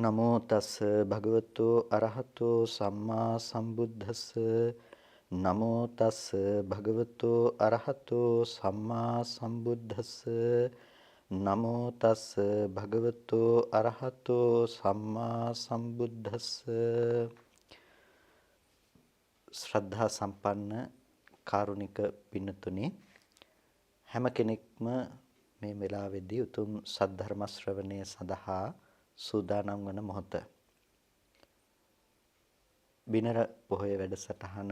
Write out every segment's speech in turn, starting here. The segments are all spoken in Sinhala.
නමෝ තස් භගවතු අරහතෝ සම්මා සම්බුද්දස්ස නමෝ තස් භගවතු අරහතෝ සම්මා සම්බුද්දස්ස නමෝ තස් භගවතු අරහතෝ සම්මා සම්බුද්දස්ස ශ්‍රද්ධා සම්පන්න කාරුණික පින්නතුනි හැම කෙනෙක්ම මේ වෙලාවේදී උතුම් සද්ධර්ම ශ්‍රවණය සඳහා සූදානම් වන මොහොත. බිනර පොහොය වැඩසටහන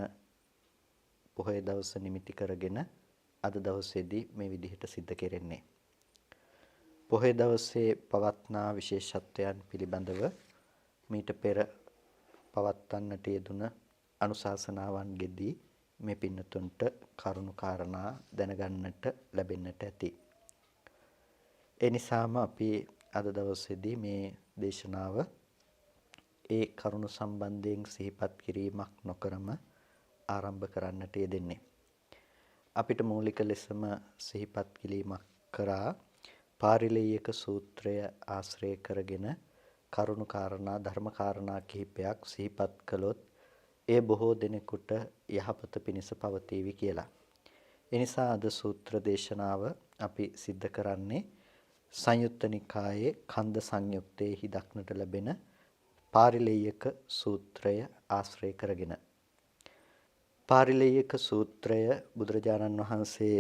පොහොය දවස නිමිති කරගෙන අද දවසේදී මේ විදිහට සිද්ධ කෙරෙන්නේ. පොහොය දවසේ පවත්නා විශේෂත්වයන් පිළිබඳව මීට පෙර පවත්වන්නට යෙදුන අනුශාසනාවන්ගෙදී මේ පින්නතුන්ට කරුණු කාරණා දැනගන්නට ලැබෙන්නට ඇති. ඒ නිසාම අපි අද දවසේදී මේ දේශනාව ඒ කරුණු සම්බන්ධයෙන් සිහිපත් කිරීමක් නොකරම ආරම්භ කරන්නට යෙදෙන්නේ. අපිට මූලික ලෙසම සිහිපත් කිරීමක් කරා පාරිලෙය්‍යක සූත්‍රය ආශ්‍රය කරගෙන කරුණු කාරණා ධර්ම කාරණා කිහිපයක් සිහිපත් කළොත් ඒ බොහෝ දෙනෙකුට යහපත පිණිස පවතීවි කියලා. ඒ නිසා අද සූත්‍ර දේශනාව අපි සිද්ධ කරන්නේ සංයුත්ත නිකායේ කන්ද සංයුත්තේහි දක්නට ලැබෙන පාරිලෙය්‍යක සූත්‍රය ආශ්‍රය කරගෙන. පාරිලෙය්‍යක සූත්‍රය බුදුරජාණන් වහන්සේ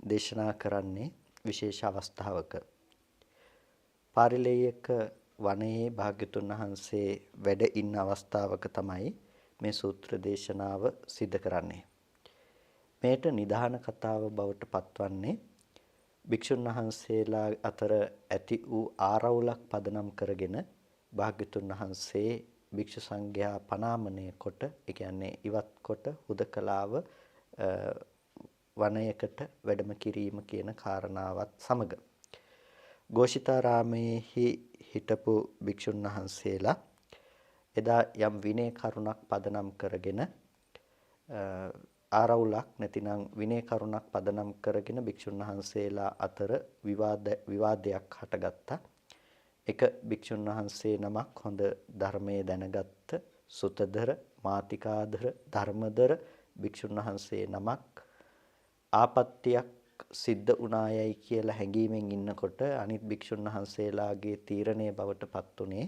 දේශනා කරන්නේ විශේෂ අවස්ථාවක. පාරිලෙය්‍යක වනයේ භාග්‍යතුන් වහන්සේ වැඩ ඉන්න අවස්ථාවක තමයි මේ සූත්‍ර දේශනාව සිද්ධ කරන්නේ. මේට නිදාන කතාව බවට පත්වන්නේ භික්ෂුන් වහන්සේලා අතර ඇති වූ ආරවුලක් පදනම් කරගෙන භාග්‍යතුන් වහන්සේ භික්ෂු සංඝයා පනාමනය කොට, ඒ කියන්නේ ඉවත් කොට හුදකලාව වනයකට වැඩම කිරීම කියන කාරණාවත් සමග ഘോഷිතාරාමේහි හිටපු භික්ෂුන් වහන්සේලා එදා යම් විනය කරුණක් පදනම් කරගෙන ආරවුලක් නැතිනම් විනය කරුණක් පදනම් කරගෙන භික්ෂුන් වහන්සේලා අතර විවාදයක් හටගත්තා. එක භික්ෂුන් වහන්සේ නමක් හොඳ ධර්මයේ දැනගත්ත සුතදර, මාතිකාදර, ධර්මදර භික්ෂුන් වහන්සේ නමක් ආපත්‍යක් සිද්ධ වුණායයි කියලා හැඟීමෙන් ඉන්නකොට අනිත් භික්ෂුන් වහන්සේලාගේ තීරණය බවට පත් උනේ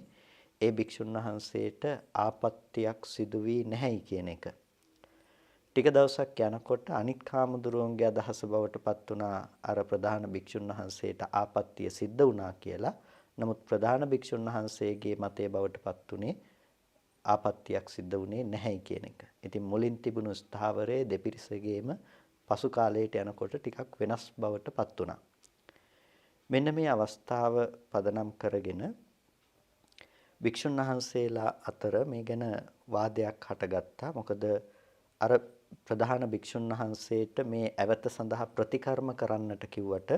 ඒ භික්ෂුන් වහන්සේට ආපත්‍යක් සිදු වී නැහැයි කියන එක. ටික දවසක් යනකොට අනිත් කාමදුරුවන්ගේ අදහස බවට පත් වුණා අර ප්‍රධාන භික්ෂුන් වහන්සේට ආපත්‍ය සිද්ධ වුණා කියලා. නමුත් ප්‍රධාන භික්ෂුන් වහන්සේගේ මතය බවට පත් උනේ ආපත්‍යක් සිද්ධ වුණේ නැහැයි කියන එක. ඉතින් මුලින් තිබුණු ස්ථාවරයේ දෙපිරිසගේම පසු කාලයට යනකොට ටිකක් වෙනස් බවට පත් වුණා. මෙන්න මේ අවස්ථාව පදනම් කරගෙන භික්ෂුන් වහන්සේලා අතර මේ ගැන වාදයක් හටගත්තා. මොකද අර ප්‍රධාන භික්ෂුන් වහන්සේට මේ ඇවත සඳහා ප්‍රතිකර්ම කරන්නට කිව්වට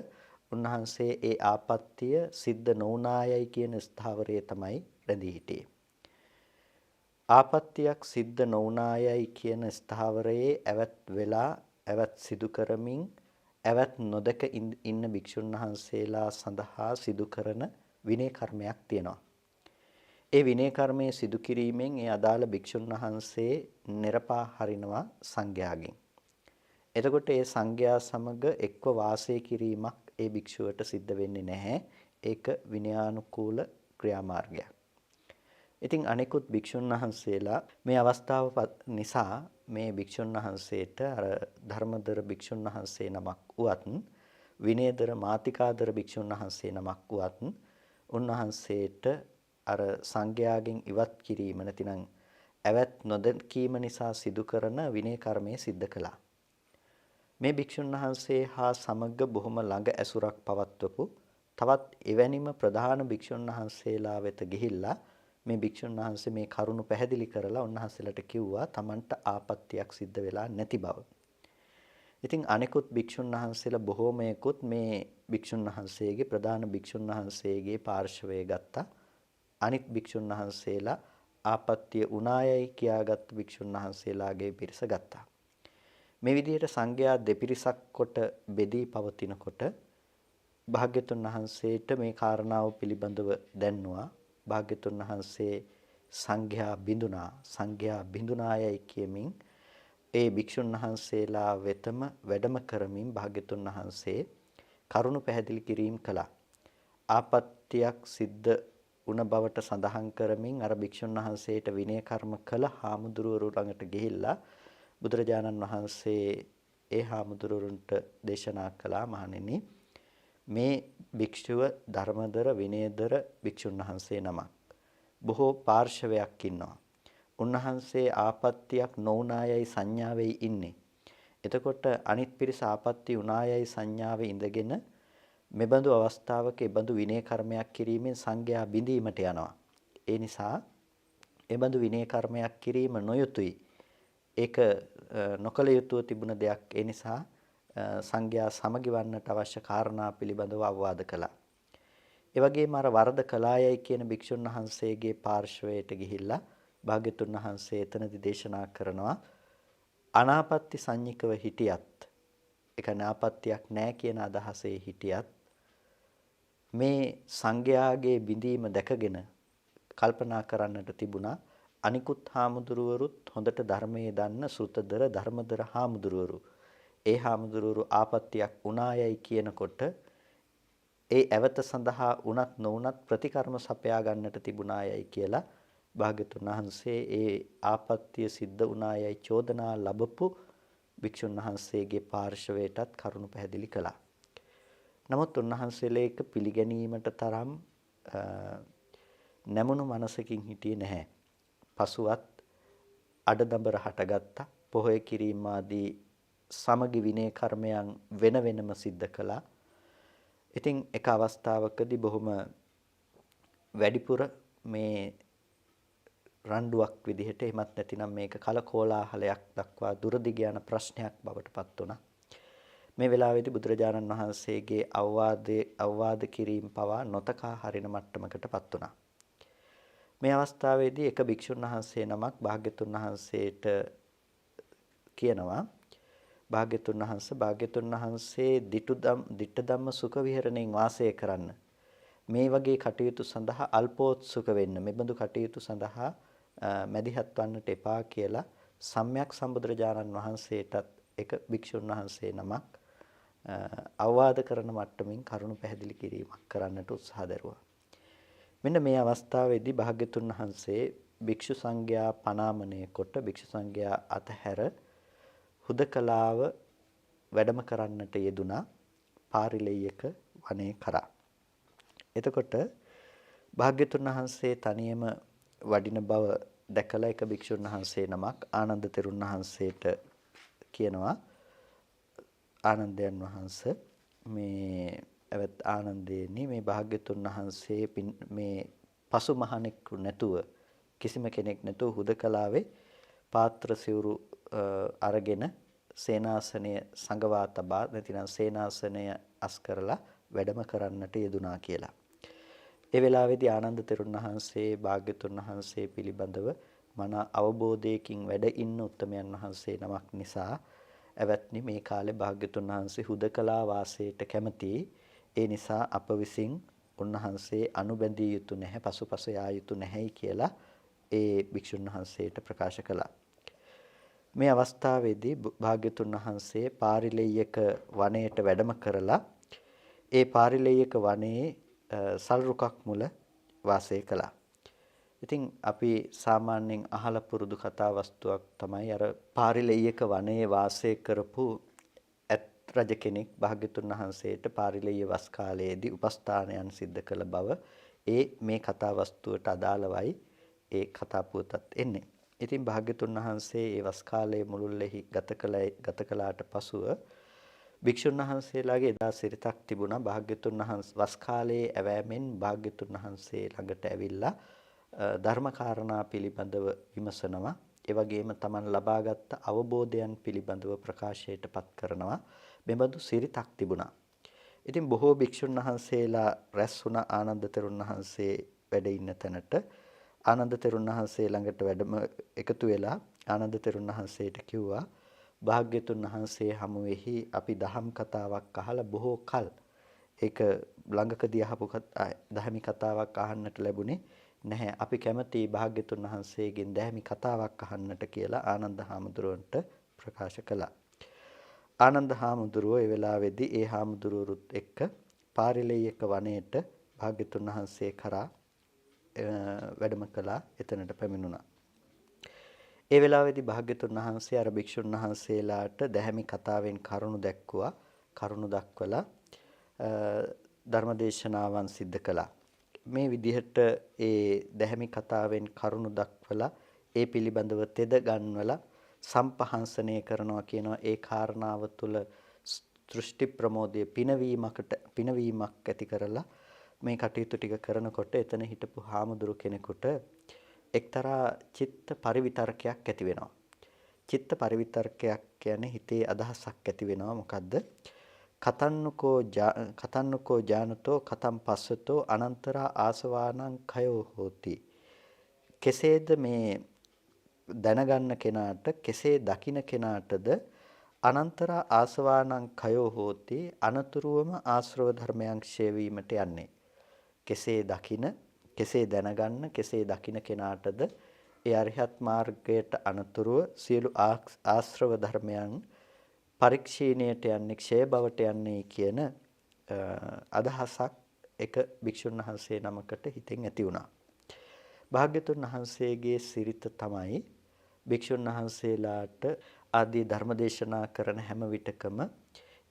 උන්වහන්සේ ඒ ආපත්‍ය සිද්ධ නොවුනායයි කියන ස්ථාවරයේ තමයි රැඳී හිටියේ. ආපත්‍යක් සිද්ධ නොවුනායයි කියන ස්ථාවරයේ ඇවත් වෙලා ඇවත් සිදු කරමින් ඇවත් නොදක ඉන්න භික්ෂුන් වහන්සේලා සඳහා සිදු කරන විනය කර්මයක් තියෙනවා. ඒ විනය කර්මයේ සිදු කිරීමෙන් ඒ අදාළ භික්ෂුන් වහන්සේ නිරපා හරිනවා සංඝයාගෙන්. එතකොට ඒ සංඝයා සමග එක්ව වාසය කිරීමක් ඒ භික්ෂුවට සිද්ධ වෙන්නේ නැහැ. ඒක විනයානුකූල ක්‍රියාමාර්ගයක්. ඉතින් අනෙකුත් භික්ෂුන් වහන්සේලා මේ අවස්ථාව නිසා මේ භික්ෂුන් වහන්සේට අර ධර්මදර භික්ෂුන් වහන්සේ නමක් වුවත් විනයදර මාතිකාදර භික්ෂුන් වහන්සේ නමක් වුවත් උන්වහන්සේට අර සංඝයාගෙන් ඉවත් කිරීම නැතිනම් ඇවත් නොදකීම නිසා සිදු කරන විනය කර්මය සිද්ධ කළා. මේ භික්ෂුන් වහන්සේ හා සමග බොහොම ළඟ ඇසුරක් පවත්වපු තවත් එවැනිම ප්‍රධාන භික්ෂුන් වහන්සේලා වෙත ගිහිල්ලා මේ භික්ෂුන් වහන්සේ මේ කරුණ පැහැදිලි කරලා උන්වහන්සේලාට කිව්වා Tamanට ආපත්‍යක් සිද්ධ වෙලා නැති බව. ඉතින් අනෙකුත් භික්ෂුන් වහන්සේලා බොහෝමයකුත් මේ භික්ෂුන් වහන්සේගේ ප්‍රධාන භික්ෂුන් වහන්සේගේ පාර්ශවය ගත්තා. අනිත් භික්ෂුන් වහන්සේලා ආපත්‍ය උනායයි කියාගත් භික්ෂුන් වහන්සේලාගේ පිරිස ගත්තා. මේ විදිහට සංඝයා දෙපිරිසක් කොට බෙදී පවතිනකොට භාග්‍යතුන් වහන්සේට මේ කාරණාව පිළිබඳව දැන්නුවා. භාග්‍යතුන් වහන්සේ සංඝයා බිඳුනායයි කියමින් ඒ භික්ෂුන් වහන්සේලා වෙතම වැඩම කරමින් භාග්‍යතුන් වහන්සේ කරුණ පැහැදිලි කිරීම කළා. ආපත්‍යක් සිද්ධ වුණ බවට සඳහන් කරමින් අර භික්ෂුන් වහන්සේට විනය කර්ම කළ හාමුදුරුවරු ළඟට ගිහිල්ලා බුදුරජාණන් වහන්සේ ඒ හාමුදුරුවන්ට දේශනා කළා, මහණෙනි මේ භික්ෂුව ධර්මදර විනයදර භික්ෂුන් වහන්සේ නමක්. බොහෝ පාර්ශවයක් ඉන්නවා. උන්වහන්සේ ආපත්‍යක් නොඋනායයි සංඥාවේ ඉන්නේ. එතකොට අනිත් පිරිස ආපත්‍ය උනායයි සංඥාවේ ඉඳගෙන මෙබඳු අවස්ථාවක එබඳු විනය කර්මයක් කිරීමෙන් සංඝයා බිඳීමට යනවා. ඒ නිසා එබඳු විනය කර්මයක් කිරීම නොයුතුයි. ඒක නොකල යුතුව තිබුණ දෙයක්. ඒ නිසා සංඝයා සමගි වන්නට අවශ්‍ය කාරණා පිළිබඳව අවවාද කළා. ඒ වගේම අර වරද කළායයි කියන භික්ෂුන් වහන්සේගේ පාර්ශවයට ගිහිල්ලා භාග්‍යතුන් වහන්සේ එතනදී දේශනා කරනවා, අනාපත්‍ති සංඤිකව හිටියත්, ඒක නාපත්‍යක් නැහැ කියන අදහසේ හිටියත් මේ සංඝයාගේ බිඳීම දැකගෙන කල්පනා කරන්නට තිබුණා, අනිකුත් හාමුදුරුවරුත් හොඳට ධර්මයේ දන්න සෘතදර ධර්මදර හාමුදුරුවරු, ඒ හාමුදුරුවරු ආපත්‍යක් උනායයි කියනකොට ඒ ඇවත සඳහා උනත් නොඋනත් ප්‍රතිකර්ම සපයා ගන්නට තිබුණායයි කියලා භාග්‍යතුන් වහන්සේ ඒ ආපත්‍ය සිද්ධ වුණායයි චෝදනා ලැබපු භික්ෂුන් වහන්සේගේ පාර්ශවයටත් කරුණු පැහැදිලි කළා. නමුත් උන්වහන්සේලා ඒක පිළිගැනීමට තරම් නැමුණු මනසකින් හිටියේ නැහැ. පසුවත් අඩදඹර හටගත්තා. පොහොය කිරීම ආදී සමගි විනය කර්මයන් වෙන වෙනම සිද්ධ කළා. ඉතින් එක අවස්ථාවකදී බොහොම වැඩිපුර මේ රණ්ඩුවක් විදිහට, එහෙමත් නැතිනම් මේක කලකෝලාහලයක් දක්වා දුරදිග යන ප්‍රශ්නයක් බවට පත් වුණා. මේ වෙලාවේදී බුදුරජාණන් වහන්සේගේ අවවාද කිරීම පවා නොතකා හරින මට්ටමකට පත් වුණා. මේ අවස්ථාවේදී එක භික්ෂුන් වහන්සේ නමක් භාග්‍යතුන් වහන්සේට කියනවා, භාග්‍යතුන් වහන්සේ ditta ධම්ම සුඛ විහරණයෙන් වාසය කරන්න. මේ වගේ කටයුතු සඳහා අල්පෝත්සුක වෙන්න, මෙබඳු කටයුතු සඳහා මැදිහත් වන්නට එපා කියලා සම්්‍යක් සම්බුදුරජාණන් වහන්සේටත් එක භික්ෂුන් වහන්සේ නමක් අවවාද කරන මට්ටමින් කරුණු පැහැදිලි කිරීමක් කරන්නට උත්සාහ දරුවා. මෙන්න මේ අවස්ථාවේදී භාග්‍යතුන් වහන්සේ භික්ෂු සංඝයා පනාමනය කොට භික්ෂු සංඝයා අතහැර හුදකලාව වැඩම කරන්නට යෙදුනා පාරිලෙය්‍යක වනයේ කරා. එතකොට භාග්‍යතුන් වහන්සේ තනියම වඩින බව දැකලා එක භික්ෂුන් වහන්සේ නමක් ආනන්ද තෙරුන් වහන්සේට කියනවා, ආනන්දයන් වහන්සේ මේ එවත් ආනන්දේනි, මේ භාග්‍යතුන් වහන්සේ මේ පසු මහණෙක් නැතුව, කිසිම කෙනෙක් නැතුව හුදකලාවේ පාත්‍ර සිවුරු අරගෙන සේනාසනය සංගවා තබා, නැතිනම් සේනාසනය අස් කරලා වැඩම කරන්නට යෙදුනා කියලා. ඒ වෙලාවේදී ආනන්ද තෙරුන් වහන්සේ භාග්‍යතුන් වහන්සේ පිළිබඳව මන අවබෝධයකින් වැඩ ඉන්න උත්තමයන් වහන්සේ නමක් නිසා, එවත්නි මේ කාලේ භාග්‍යතුන් වහන්සේ හුදකලා වාසයට කැමති, ඒ නිසා අප විසින් උන්වහන්සේ අනුබැඳිය යුතු නැහැ, පසුපස යා යුතු නැහැයි කියලා ඒ භික්ෂුන් වහන්සේට ප්‍රකාශ කළා. මේ අවස්ථාවේදී භාග්‍යතුන් වහන්සේ පාරිලෙය්‍යක වනයේට වැඩම කරලා ඒ පාරිලෙය්‍යක වනයේ සල් රුකක් මුල වාසය කළා. ඉතින් අපි සාමාන්‍යයෙන් අහලා පුරුදු කතා වස්තුවක් තමයි අර පාරිලෙය්‍යක වනයේ වාසය කරපු ඇත් රජ කෙනෙක් භාග්‍යතුන් වහන්සේට පාරිලෙය්‍ය වස් කාලයේදී උපස්ථානයන් සිද්ධ කළ බව ඒ මේ කතා වස්තුවට අදාළවයි ඒ කතා පුවතත් එන්නේ. ඉතින් භාග්‍යතුන් වහන්සේ ඒ වස් කාලයේ මුළුල්ලෙහි ගත කළාට පසුව භික්ෂුන් වහන්සේලාගේ එදා සිරිතක් තිබුණා. භාග්‍යතුන් වහන්සේ වස් කාලයේ ඇවෑමෙන් භාග්‍යතුන් වහන්සේ ළඟට ඇවිල්ලා ධර්මකාරණා පිළිබඳව විමසනවා. ඒ වගේම Taman ලබාගත් අවබෝධයන් පිළිබඳව ප්‍රකාශයටපත් කරනවා. මෙබඳු සිරිතක් තිබුණා. ඉතින් බොහෝ භික්ෂුන් වහන්සේලා රැස් වුණ ආනන්ද තෙරුන් වහන්සේ වැඩ ඉන්න තැනට ආනන්ද තෙරුන් වහන්සේ ළඟට වැඩම එකතු වෙලා ආනන්ද තෙරුන් වහන්සේට කිව්වා, භාග්‍යතුන් වහන්සේ හමුවෙහි අපි දහම් කතාවක් අහලා බොහෝ කල, ඒක ළඟකදී අහපු දහමි කතාවක් අහන්නට ලැබුණේ. නැහැ. අපි කැමති භාග්‍යතුන් වහන්සේගෙන් දැහැමි කතාවක් අහන්නට කියලා ආනන්ද හාමුදුරුවන්ට ප්‍රකාශ කළා. ආනන්ද හාමුදුරුවෝ ඒ වෙලාවේදී ඒ හාමුදුරුවරුත් එක්ක පාරිලෙයක වනයේට භාග්‍යතුන් වහන්සේ කරා වැඩම කළා. එතනට පැමිණුණා. ඒ වෙලාවේදී භාග්‍යතුන් වහන්සේ අර භික්ෂුන් වහන්සේලාට දැහැමි කතාවෙන් කරුණු දැක්කුවා. කරුණු දක්වලා ධර්මදේශනාවන් සිද්ධ කළා. මේ විදිහට ඒ දැහැමි කතාවෙන් කරුණු දක්වලා ඒ පිළිබඳව තෙද ගන්වලා සම්පහන්සනය කරනවා කියනවා. ඒ කාරණාව තුළ දෘෂ්ටි ප්‍රමෝදයේ පිනවීමක් ඇති කරලා මේ කටයුතු ටික කරනකොට එතන හිටපු හාමුදුරු කෙනෙකුට එක්තරා චිත්ත පරිවිතර්කයක් ඇති වෙනවා. චිත්ත පරිවිතර්කයක් කියන්නේ හිතේ අදහසක් ඇති වෙනවා. මොකද්ද? කතන්නකෝ ජානතෝ කතම් පස්සතෝ අනන්තරා ආසවානං khයෝ හෝති. කෙසේද මේ දැනගන්න කෙනාට, කෙසේ දකින්න කෙනාටද අනන්තරා ආසවානං khයෝ හෝති, අනතුරුවම ආශ්‍රව ධර්මයන් ක්ෂය වීමට යන්නේ. කෙසේ දකින්න, කෙසේ දැනගන්න, කෙසේ දකින්න කෙනාටද ඒ අරිහත් මාර්ගයට අනතුරුව සියලු ආශ්‍රව ධර්මයන් පරික්ෂීණයට යන්නේ, ක්ෂය බවට යන්නේ කියන අදහසක් එක භික්ෂුන් වහන්සේ නමකට හිතෙන් ඇති වුණා. භාග්‍යතුන් වහන්සේගේ සිරිත තමයි භික්ෂුන් වහන්සේලාට ආදී ධර්මදේශනා කරන හැම විටකම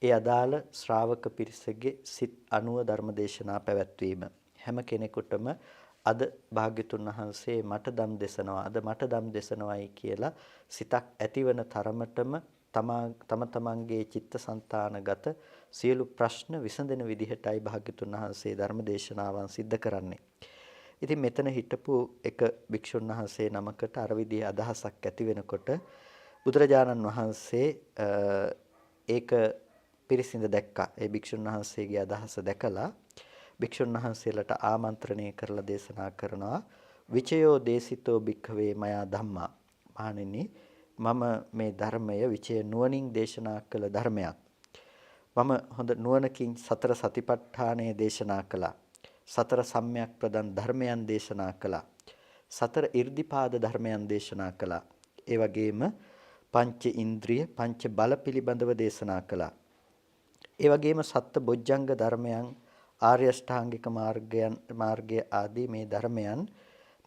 ඒ අදාළ ශ්‍රාවක පිරිසගේ සිත් අනුව ධර්මදේශනා පැවැත්වීම. හැම කෙනෙකුටම අද භාග්‍යතුන් වහන්සේ මට දම් දෙසනවා, අද මට දම් දෙසනවායි කියලා සිතක් ඇතිවන තරමටම තම තමන්ගේ චිත්තසංතානගත සියලු ප්‍රශ්න විසඳෙන විදිහටයි භාග්‍යතුන් වහන්සේ ධර්මදේශනාවන් සිද්ධ කරන්නේ. ඉතින් මෙතන හිටපු එක භික්ෂුන් වහන්සේ නමකට අර විදිහේ අදහසක් ඇති වෙනකොට බුදුරජාණන් වහන්සේ ඒක පිරිසිඳ දැක්කා. ඒ භික්ෂුන් වහන්සේගේ අදහස දැකලා භික්ෂුන් වහන්සේලාට ආමන්ත්‍රණය කරලා දේශනා කරනවා. විචයෝ දේසිතෝ භික්ඛවේ මයා ධම්මා. මහණෙනි, මම මේ ධර්මය විචය නුවණින් දේශනා කළ ධර්මයක්. මම හොඳ නුවණකින් සතර සතිපට්ඨානය දේශනා කළා. සතර සම්‍යක් ප්‍රදන් ධර්මයන් දේශනා කළා. සතර ඉර්ධිපාද ධර්මයන් දේශනා කළා. ඒ වගේම පංච ඉන්ද්‍රිය, පංච බල පිළිබඳව දේශනා කළා. ඒ වගේම සත්ත බොජ්ජංග ධර්මයන්, ආර්ය අෂ්ටාංගික මාර්ගය ආදී මේ ධර්මයන්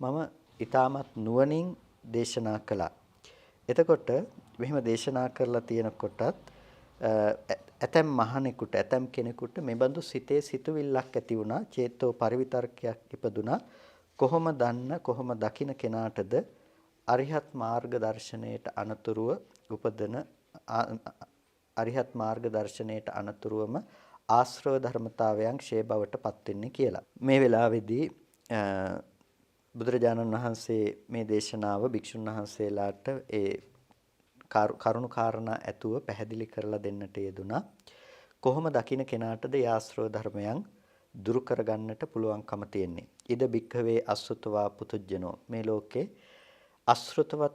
මම ඊටමත් නුවණින් දේශනා කළා. එතකොට මෙහෙම දේශනා කරලා තියෙනකොටත් ඇතැම් මහණෙකුට, ඇතැම් කෙනෙකුට මෙබඳු සිතේ සිතුවිල්ලක් ඇති වුණා. චේතෝ පරිවිතර්කයක් ඉපදුනා. කොහොම දන්න, කොහොම දකින කෙනාටද අරිහත් මාර්ග දර්ශනයට අනතුරුව උපදින අරිහත් මාර්ග දර්ශනයට අනතුරුවම ආශ්‍රව ධර්මතාවයන් ක්ෂය බවට පත් වෙන්නේ කියලා. මේ වෙලාවේදී බුදුරජාණන් වහන්සේ මේ දේශනාව භික්ෂුන් වහන්සේලාට ඒ කරුණු කාරණා ඇතුව පැහැදිලි කරලා දෙන්නට යෙදුනා. කොහොම දකින්න කෙනාටද ආශ්‍රව ධර්මයන් දුරු කරගන්නට පුළුවන්කම තියෙන්නේ. ඉද භික්ඛවේ අසෘතවා පුතුජනෝ. මේ ලෝකේ අසෘතවත්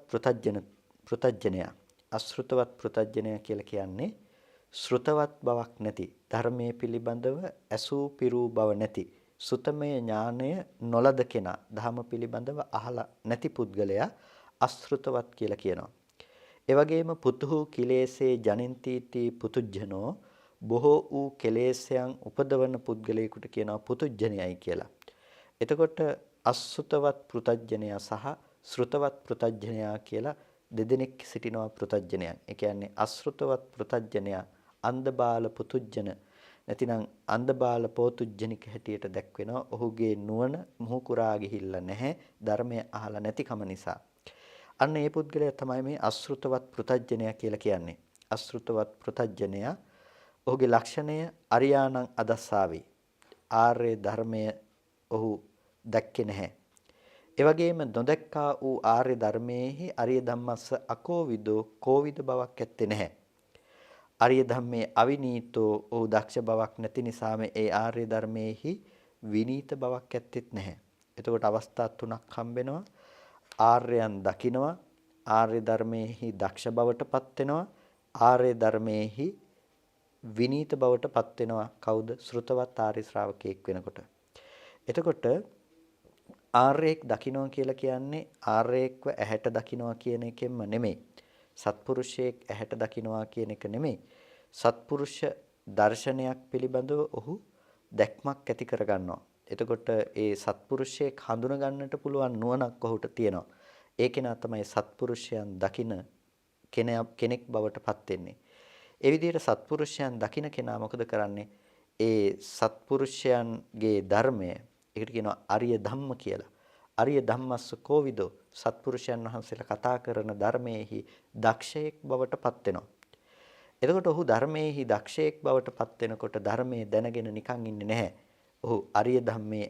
පෘතජ්ජනයා. අසෘතවත් පෘතජ්ජනයා කියලා කියන්නේ ශ්‍රුතවත් බවක් නැති, ධර්මයේ පිළිබඳව ඇසූ පිරූ බව නැති, සුතමය ඥානය නොලද කෙනා, ධර්ම පිළිබඳව අහලා නැති පුද්ගලයා අසෘතවත් කියලා කියනවා. ඒ වගේම පුතුහු කිලේසේ ජනින්තිති පුතුජනෝ. බොහෝ වූ කෙලෙස්යන් උපදවන පුද්ගලයෙකුට කියනවා පුතුජනයයි කියලා. එතකොට අසෘතවත් පෘතජ්ජනයා සහ ශ්‍රුතවත් පෘතජ්ජනයා කියලා දෙදෙනෙක් සිටිනවා පෘතජ්ජනයන්. ඒ කියන්නේ අසෘතවත් පෘතජ්ජනයා අන්ධබාල පුතුජ්ජන නැතිනම් අන්ධබාල පෝතුජ්ජනික හැටියට දැක්වෙනවා. ඔහුගේ නුවණ මුහුකුරා ගිහිල්ලා නැහැ, ධර්මය අහලා නැතිකම නිසා. අන්න ඒ පුද්ගලයා තමයි මේ අසෘතවත් පෘතජ්ජනයා කියලා කියන්නේ. අසෘතවත් පෘතජ්ජනයා ඔහුගේ ලක්ෂණය අරියාණං අදස්සාවේ. ආර්ය ධර්මය ඔහු දැක්කේ නැහැ. ඒ වගේම නොදැක්කා වූ ආර්ය ධර්මයේහි අරිය ධම්මස්ස අකෝවිදෝ කෝවිද බවක් ඇත්තේ නැහැ. ආර්ය ධම්මේ අවිනීතෝ ඔහු දක්ෂ බවක් නැති නිසාම ඒ ආර්ය ධර්මයේහි විනීත බවක් ඇත්තෙත් නැහැ. එතකොට අවස්ථා තුනක් හම්බෙනවා. ආර්යයන් දකිනවා, ආර්ය ධර්මයේහි දක්ෂ බවට පත් වෙනවා, ආර්ය ධර්මයේහි විනීත බවට පත් වෙනවා. කවුද? ශ්‍රුතවත් ආර්ය ශ්‍රාවකයෙක් වෙනකොට. එතකොට ආර්යෙක් දකින්නවා කියලා කියන්නේ ආර්යෙක්ව ඇහැට දකින්නවා කියන එකෙන්ම නෙමෙයි. සත්පුරුෂයෙක් ඇහැට දකින්නවා කියන එක නෙමෙයි. සත්පුරුෂ දර්ශනයක් පිළිබඳව ඔහු දැක්මක් ඇති කරගන්නවා. එතකොට ඒ සත්පුරුෂයෙක් හඳුන ගන්නට පුළුවන් නුවණක් ඔහුට තියෙනවා. ඒ කෙනා තමයි සත්පුරුෂයන් දකින කෙනෙක් බවට පත් වෙන්නේ. ඒ විදිහට සත්පුරුෂයන් දකින කෙනා මොකද කරන්නේ? ඒ සත්පුරුෂයන්ගේ ධර්මය, ඒකට කියනවා අරිය ධම්ම කියලා. අරිය ධම්මස්ස කෝවිදෝ, සත්පුරුෂයන් වහන්සේලා කතා කරන ධර්මයේහි දක්ෂයෙක් බවට පත් වෙනවා. එතකොට ඔහු ධර්මයේහි දක්ෂයෙක් බවට පත් වෙනකොට ධර්මයේ දැනගෙන නිකන් ඉන්නේ නැහැ. ඔහු අරිය ධම්මේ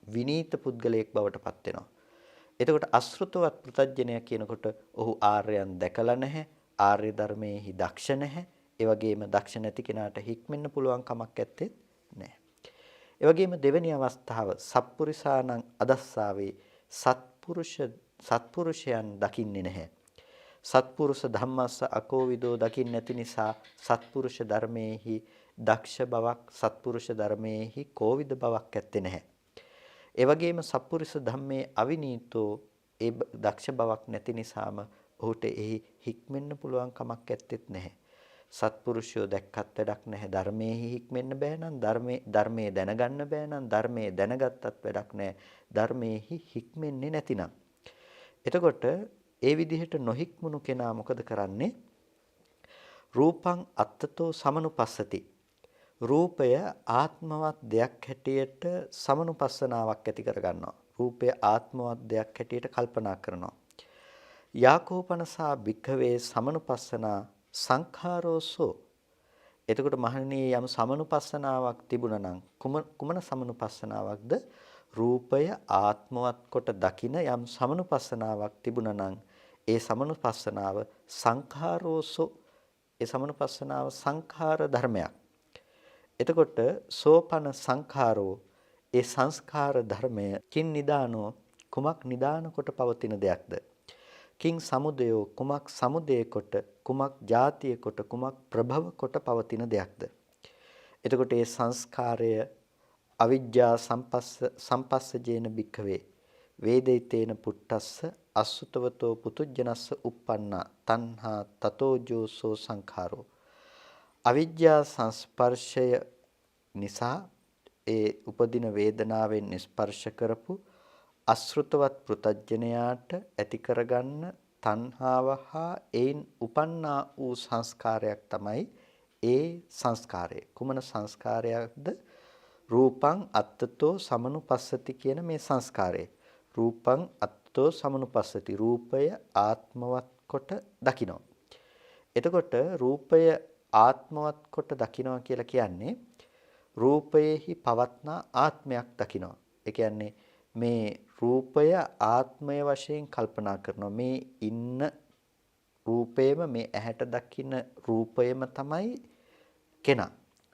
විනීත පුද්ගලයෙක් බවට පත් වෙනවා. එතකොට අසෘතවත් පෘතජ්ජනය කියනකොට ඔහු ආර්යයන් දැකලා නැහැ, ආර්ය ධර්මයේහි දක්ෂ නැහැ. ඒ වගේම දක්ෂ නැති කෙනාට හික්මෙන්න පුළුවන් කමක් නැත්තේ නැහැ. ඒ වගේම දෙවෙනි අවස්ථාව සත්පුරිසානං අදස්සාවේ සත්පුරුෂයන් දකින්නේ නැහැ. සත්පුරුෂ ධම්මස්ස අකෝවිදෝ දකින්න නැති නිසා සත්පුරුෂ ධර්මයේහි දක්ෂ බවක්, සත්පුරුෂ ධර්මයේහි කෝවිද බවක් ඇත්තේ නැහැ. ඒ වගේම සත්පුරුෂ ධම්මේ අවිනීතෝ, ඒ දක්ෂ බවක් නැති නිසාම ඔහුට එහි හික්මෙන්න පුළුවන් කමක් ඇත්තෙත් නැහැ. සත්පුරුෂයෝ දැක්කත් වැඩක් නැහැ. ධර්මයේ හික්මෙන්න බෑ නම් ධර්මයේ දැනගන්න බෑ නම් ධර්මයේ දැනගත්තත් වැඩක් නැහැ. ධර්මයේ හික්මෙන්නේ නැතිනම්. එතකොට ඒ විදිහට නොහික්මුණු කෙනා මොකද කරන්නේ? රූපං අත්තතෝ සමනුපස්සති. රූපය ආත්මවත් දෙයක් හැටියට සමනුපස්සනාවක් ඇති කරගන්නවා. රූපය ආත්මවත් දෙයක් හැටියට කල්පනා කරනවා. යාකෝපනසා භික්ඛවේ සමනුපස්සනා සංඛාරෝසෝ. එතකොට මහණෙනි යම් සමනුපස්සනාවක් තිබුණා නම් කුමන සමනුපස්සනාවක්ද? රූපය ආත්මවත් කොට දකින යම් සමනුපස්සනාවක් තිබුණා නම් ඒ සමනුපස්සනාව සංඛාරෝසෝ. ඒ සමනුපස්සනාව සංඛාර ධර්මයක්. එතකොට සෝපන සංඛාරෝ, ඒ සංස්කාර ධර්මය කින් නිදානෝ, කුමක් නිදාන කොට පවතින දෙයක්ද? කිං සමුදයෝ, කුමක් සමුදය කොට, කුමක් ජාතිය කොට, කුමක් ප්‍රභව කොට පවතින දෙයක්ද? එතකොට ඒ සංස්කාරය අවිජ්ජා සම්පස්සජේන භික්ඛවේ වේදිතේන පුට්ටස්ස අසුතවතෝ පුතුජනස්ස uppannā තණ්හා තතෝජෝසෝ සංඛාරෝ. අවිජ්ජා සංස්පර්ශය නිසා ඒ උපදින වේදනාවෙන් ස්පර්ශ කරපු අසෘතවත් පෘතජ්ජනයාට ඇති කරගන්න තණ්හාව හා ඒන් උපන්නා වූ සංස්කාරයක් තමයි ඒ සංස්කාරය. කුමන සංස්කාරයක්ද? රූපං අත්තතෝ සමනුපස්සති කියන මේ සංස්කාරය. රූපං අත්තතෝ සමනුපස්සති, රූපය ආත්මවත් කොට දකිනවා. එතකොට රූපය ආත්මවත් කොට දකිනවා කියලා කියන්නේ රූපයේහි පවත්නා ආත්මයක් දකිනවා. ඒ කියන්නේ මේ රූපය ආත්මය වශයෙන් කල්පනා කරනවා. මේ ඉන්න රූපයම, මේ ඇහැට දකින්න රූපයම තමයි කෙනා.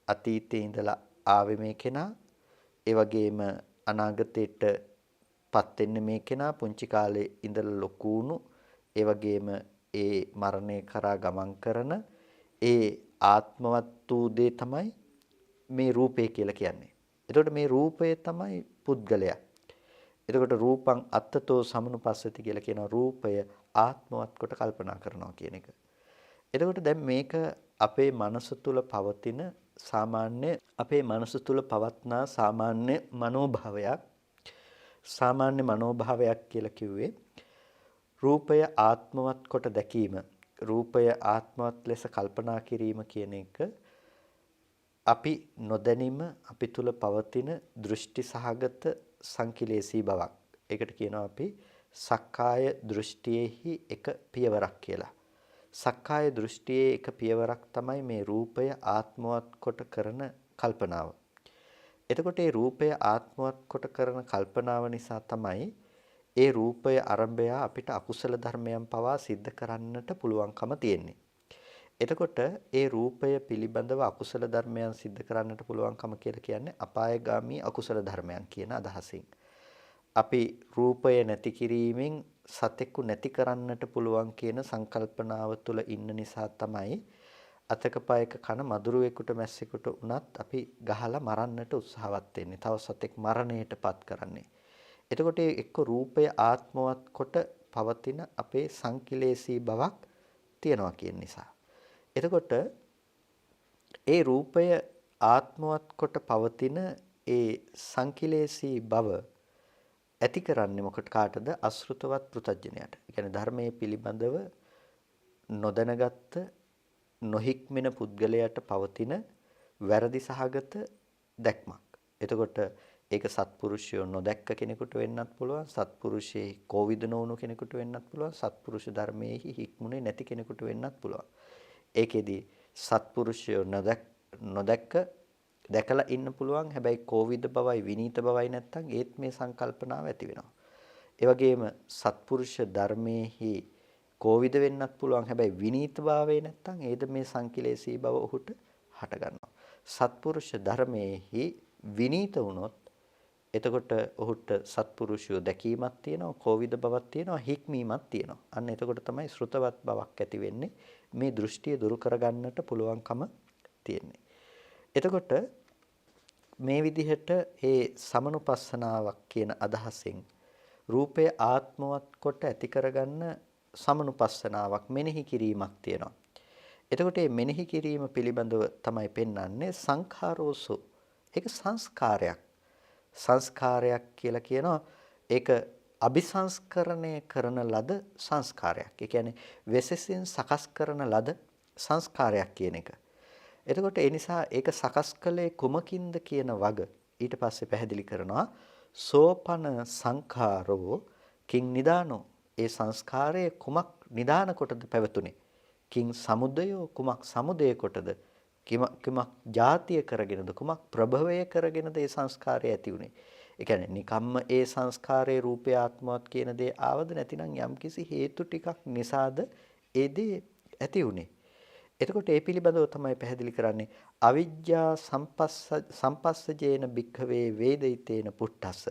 අතීතයේ ඉඳලා ආවේ මේ කෙනා. ඒ වගේම අනාගතයට පත් වෙන්නේ මේ කෙනා. පුංචි කාලේ ඉඳලා ලොකු වුණු, ඒ වගේම ඒ මරණය කරා ගමන් කරන ඒ ආත්මවත් වූ දේ තමයි මේ රූපය කියලා කියන්නේ. එතකොට මේ රූපය තමයි පුද්ගලයා. එතකොට රූපං අත්තතෝ සමනුපස්සති කියලා කියන රූපය ආත්මවත් කොට කල්පනා කරනවා කියන එක. එතකොට දැන් මේක අපේ මනස තුල පවතින අපේ මනස තුල පවත්නා සාමාන්‍ය මනෝභාවයක්. සාමාන්‍ය මනෝභාවයක් කියලා කිව්වේ රූපය ආත්මවත් කොට දැකීම, රූපය ආත්මවත් ලෙස කල්පනා කිරීම කියන එක අපි නොදැනීම අපි තුල පවතින දෘෂ්ටි සහගත සංකිලේශී බවක්. ඒකට කියනවා අපි සක්කාය දෘෂ්ටියේහි එක පියවරක් කියලා. සක්කාය දෘෂ්ටියේ එක පියවරක් තමයි මේ රූපය ආත්මවත් කොට කරන කල්පනාව. එතකොට මේ රූපය ආත්මවත් කොට කරන කල්පනාව නිසා තමයි ඒ රූපය අරඹය අපිට අකුසල ධර්මයන් පවා සිද්ධ කරන්නට පුළුවන්කම තියෙන්නේ. එතකොට ඒ රූපය පිළිබඳව අකුසල ධර්මයන් සිද්ධ කරන්නට පුළුවන්කම කියලා කියන්නේ අපායගාමී අකුසල ධර්මයන් කියන අදහසින්. අපි රූපය නැති කිරීමෙන් සතෙකු නැති කරන්නට පුළුවන් කියන සංකල්පනාව තුළ ඉන්න නිසා තමයි අතක පයක කන මදුරුවෙකුට මැස්සෙකුට උනත් අපි ගහලා මරන්නට උත්සාහවත් වෙන්නේ. තව සතෙක් මරණයටපත් කරන්නේ. එතකොට ඒ එක්ක රූපය ආත්මවත් කොට පවතින අපේ සංකිලේශී බවක් තියනවා කියන නිසා. එතකොට ඒ රූපය ආත්මවත් කොට පවතින ඒ සංකිලේශී බව ඇති කරන්නේ මොකට කාටද? අසෘතවත් පෘතජ්ජනයට. ඒ කියන්නේ ධර්මයේ පිළිබඳව නොදැනගත්ත නොහික්මෙන පුද්ගලයාට පවතින වැරදි සහගත දැක්මක්. එතකොට ඒක සත්පුරුෂයෝ නොදැක්ක කෙනෙකුට වෙන්නත් පුළුවන්, සත්පුරුෂයේ කෝවිද නොවුණු කෙනෙකුට වෙන්නත් පුළුවන්, සත්පුරුෂ ධර්මයේ හික්මුනේ නැති කෙනෙකුට වෙන්නත් පුළුවන්. ඒකෙදි සත්පුරුෂයෝ නොදැක්ක දැකලා ඉන්න පුළුවන්. හැබැයි කෝවිද බවයි විනීත බවයි නැත්තම් ඒත් මේ සංකල්පනාව ඇති වෙනවා. ඒ වගේම සත්පුරුෂ ධර්මයේහි කෝවිද වෙන්නත් පුළුවන්. හැබැයි විනීත භාවයේ නැත්තම් ඒද මේ සංකිලේශී බව ඔහුට හට ගන්නවා. සත්පුරුෂ ධර්මයේහි විනීත වුණොත් එතකොට ඔහුට සත්පුරුෂයෝ දැකීමක් තියෙනවා, කෝවිද බවක් තියෙනවා, හික්මීමක් තියෙනවා. අන්න එතකොට තමයි ශ්‍රුතවත් බවක් ඇති වෙන්නේ. මේ දෘෂ්ටිය දුරු කරගන්නට පුළුවන්කම තියෙන්නේ. එතකොට මේ විදිහට ඒ සමනුපස්සනාවක් කියන අදහසෙන් රූපය ආත්මවත් කොට ඇති කරගන්න සමනුපස්සනාවක් මෙනෙහි කිරීමක් තියෙනවා. එතකොට මේ මෙනෙහි කිරීම පිළිබඳව තමයි පෙන්වන්නේ සංඛාරෝසු. ඒක සංස්කාරයක්. සංස්කාරයක් කියලා කියනවා ඒක අபிසංස්කරණය කරන ලද සංස්කාරයක්. ඒ කියන්නේ වෙසසින් සකස් කරන ලද සංස්කාරයක් කියන එක. එතකොට ඒ නිසා ඒක සකස් කළේ කුමකින්ද කියන වග ඊට පස්සේ පැහැදිලි කරනවා සෝපන සංඛාරෝ කිං නිදානෝ. ඒ සංස්කාරයේ කුමක් නිදාන කොටද පැවතුනේ? කිං සමුදයෝ කුමක් සමුදය කොටද? කුමක් ජාතිය කරගෙනද කුමක් ප්‍රභවය කරගෙනද ඒ සංස්කාරය ඇති උනේ? ඒ කියන්නේ නිකම්ම ඒ සංස්කාරයේ රූපය ආත්මවත් කියන දේ ආවද නැතිනම් යම්කිසි හේතු ටිකක් නිසාද ඒ දේ ඇති උනේ? එතකොට ඒ පිළිබඳව තමයි පැහැදිලි කරන්නේ අවිජ්ජා සම්පස්සජේන භික්ඛවේ වේදිතේන පුට්ඨස්ස.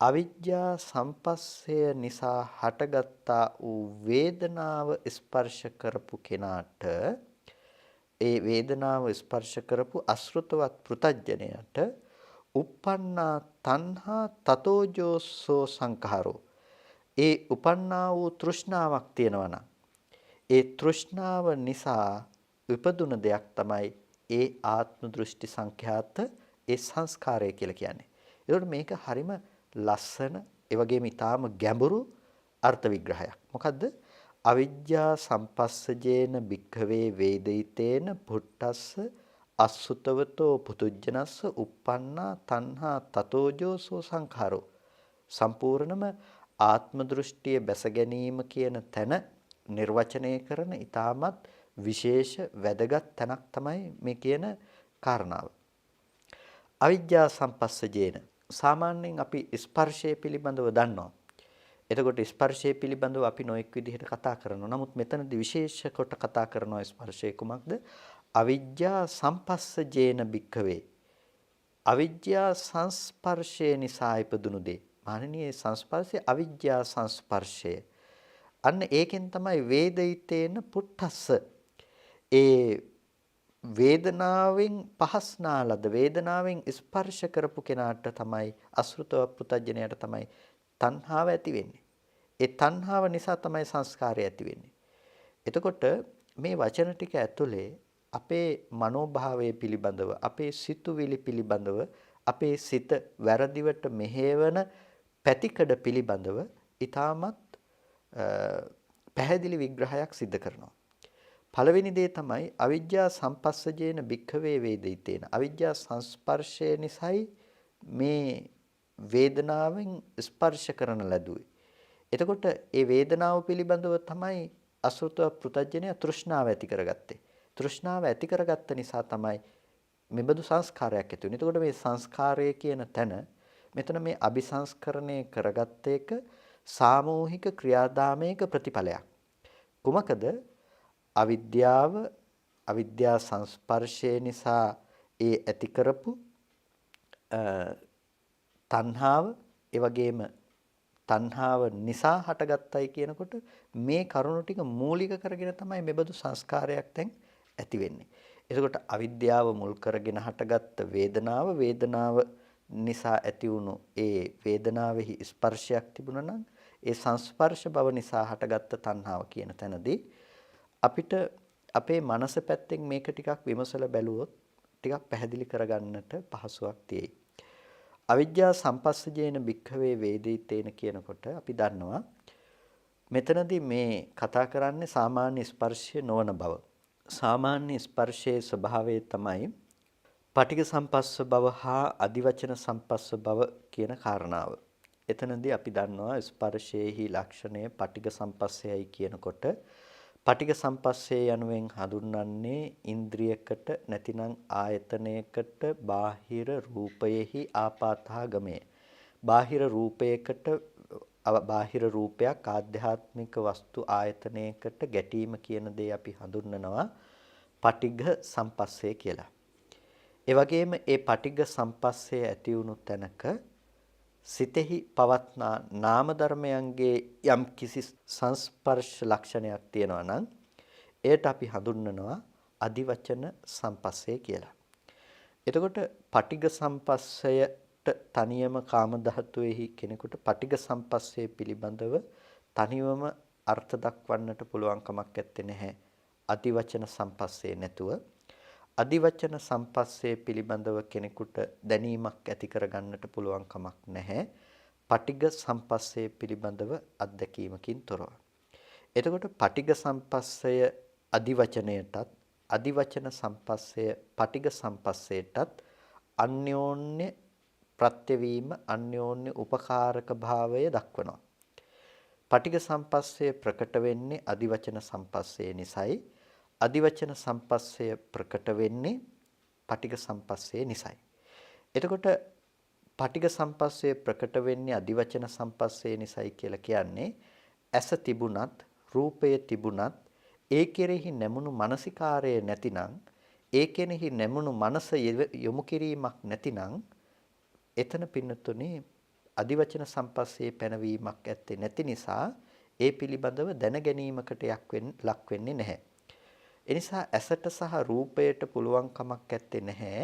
අවිජ්ජා සම්පස්සය නිසා හටගත්තා වූ වේදනාව ස්පර්ශ කරපු කෙනාට ඒ වේදනාව ස්පර්ශ කරපු අසෘතවත් පෘතජ්ජනයට uppannā tanhā තතෝජෝසෝ සංඛාරෝ. ඒ uppannā වූ තෘෂ්ණාවක් තියෙනවා නම් ඒ තෘෂ්ණාව නිසා උපදුන දෙයක් තමයි ඒ ආත්ම දෘෂ්ටි සංඛ්‍යාත ඒ සංස්කාරය කියලා කියන්නේ. ඒකට මේක හරිම ලස්සන ඒ වගේම ඊටාම ගැඹුරු අර්ථ විග්‍රහයක්. මොකද්ද? අවිජ්ජා සම්පස්සජේන භික්ඛවේ වේදිතේන පුට්ටස්ස අසුතවතෝ පුතුජනස්ස uppannā tanhā තතෝජෝසෝ සංඛාරෝ. සම්පූර්ණම ආත්ම දෘෂ්ටිය බැස ගැනීම කියන තැන නිර්වචනය කරන ඊටමත් විශේෂ වැදගත් තැනක් තමයි මේ කියන කාරණාව. අවිජ්ජා සම්පස්සජේන සාමාන්‍යයෙන් අපි ස්පර්ශය පිළිබඳව දන්නවා. එතකොට ස්පර්ශය පිළිබඳව අපි නොඑක් විදිහට කතා කරනවා. නමුත් මෙතනදී විශේෂ කොට කතා කරනවා ස්පර්ශය කුමක්ද? අවිජ්ජා සම්පස්සජේන භික්ඛවේ. අවිජ්ජා සංස්පර්ශය නිසා ඉපදුණු දේ. මානනීය සංස්පර්ශය අවිජ්ජා සංස්පර්ශය. අන්න ඒකෙන් තමයි වේදිතේන පුට්ඨස්ස. ඒ වේදනාවෙන් පහස්නා ලද වේදනාවෙන් ස්පර්ශ කරපු කෙනාට තමයි අසෘතව පෘතජ්ජනයට තමයි තණ්හාව ඇති වෙන්නේ. ඒ තණ්හාව නිසා තමයි සංස්කාරය ඇති වෙන්නේ. එතකොට මේ වචන ටික ඇතුලේ අපේ මනෝභාවය පිළිබඳව, අපේ සිතුවිලි පිළිබඳව, අපේ සිත වැරදිවට මෙහෙවන පැතිකඩ පිළිබඳව ඊටමත් පැහැදිලි විග්‍රහයක් සිදු කරනවා. පළවෙනි දේ තමයි අවිජ්ජා සම්පස්සජේන භික්ඛවේ වේදිතේන. අවිජ්ජා සංස්පර්ශය නිසායි මේ වේදනාවෙන් ස්පර්ශ කරන ලදුවේ. එතකොට ඒ වේදනාව පිළිබඳව තමයි අසෘතව පෘතජ්ජනය තෘෂ්ණාව ඇති කරගත්තේ. තෘෂ්ණාව ඇති කරගත්ත නිසා තමයි මෙබඳු සංස්කාරයක් ඇති වෙන්නේ. එතකොට මේ සංස්කාරය කියන තැන මෙතන මේ අபிසංස්කරණය කරගත්ත එක සාමූහික ක්‍රියාදාමයක ප්‍රතිඵලයක්. කුමකද? අවිද්‍යා සංස්පර්ශය නිසා ඒ ඇති කරපු තණ්හාව, ඒ වගේම තණ්හාව නිසා හටගත්තයි කියනකොට මේ කරුණු ටික මූලික කරගෙන තමයි මෙබඳු සංස්කාරයක් දැන් ඇති වෙන්නේ. එතකොට අවිද්‍යාව මුල් කරගෙන හටගත්ත වේදනාව නිසා ඇති වුණු ඒ වේදනාවෙහි ස්පර්ශයක් තිබුණා නම් ඒ සංස්පර්ශ භව නිසා හටගත්ත තණ්හාව කියන තැනදී අපිට අපේ මනස පැත්තෙන් මේක ටිකක් විමසලා බැලුවොත් ටිකක් පැහැදිලි කරගන්නට පහසුවක් තියෙයි. අවිජ්ජා සම්පස්සජේන භික්ඛවේ වේදිතේන කියනකොට අපි දන්නවා මෙතනදී මේ කතා කරන්නේ සාමාන්‍ය ස්පර්ශය නොවන බව. සාමාන්‍ය ස්පර්ශයේ ස්වභාවය තමයි පටිඝ සම්පස්ස භව හා අදිවචන සම්පස්ස භව කියන කාරණාව. එතනදී අපි දන්නවා ස්පර්ශයේහි ලක්ෂණය පටිඝ සම්පස්සයයි කියනකොට පටිඝ සම්පස්සේ යනුවෙන් හඳුන්වන්නේ ඉන්ද්‍රියකට නැතිනම් ආයතනයකට බාහිර රූපයෙහි ආපාතාගමය. බාහිර රූපයකට බාහිර රූපයක් ආධ්‍යාත්මික වස්තු ආයතනයකට ගැටීම කියන දේ අපි හඳුන්වනවා පටිඝ සම්පස්සේ කියලා. ඒ වගේම ඒ පටිඝ සම්පස්සේ ඇති වුණු තැනක සිතෙහි පවත්නා නාම ධර්මයන්ගේ යම් කිසි සංස්පර්ශ ලක්ෂණයක් තියෙනවා නම් එයට අපි හඳුන්වනවා අදිවචන සම්පස්සේ කියලා. එතකොට පටිඝ සම්පස්සයට තනියම කාම ධාතුවේහි කෙනෙකුට පටිඝ සම්පස්සේ පිළිබඳව තනිවම අර්ථ දක්වන්නට පුළුවන් කමක් නැත්තේ නැහැ. අදිවචන සම්පස්සේ නැතුව අදිවචන සම්පස්සේ පිළිබඳව කෙනෙකුට දැනීමක් ඇති කරගන්නට පුළුවන් කමක් නැහැ. පටිඝ සම්පස්සේ පිළිබඳව අත්දැකීමකින් තොරව. එතකොට පටිඝ සම්පස්සය අදිවචනයටත් අදිවචන සම්පස්සය පටිඝ සම්පස්සයටත් අන්‍යෝන්‍ය ප්‍රත්‍යවීම අන්‍යෝන්‍ය උපකාරක භාවය දක්වනවා. පටිඝ සම්පස්සය ප්‍රකට වෙන්නේ අදිවචන සම්පස්සේ නිසායි. අදිවචන සම්පස්සය ප්‍රකට වෙන්නේ පටිඝ සම්පස්සේ නිසායි. එතකොට පටිඝ සම්පස්සේ ප්‍රකට වෙන්නේ අදිවචන සම්පස්සේ නිසායි කියලා කියන්නේ ඇස තිබුණත් රූපය තිබුණත් ඒ කෙරෙහි නැමුණු මානසිකාරය නැතිනම් ඒ කෙරෙහි නැමුණු මනස යොමු කිරීමක් නැතිනම් එතන පින්නතුනේ අදිවචන සම්පස්සේ පැනවීමක් ඇත්තේ නැති නිසා ඒ පිළිබඳව දැන ගැනීමකට ලක් වෙන්නේ නැහැ. එනිසා ඇසට සහ රූපයට පුළුවන් කමක් ඇත්තේ නැහැ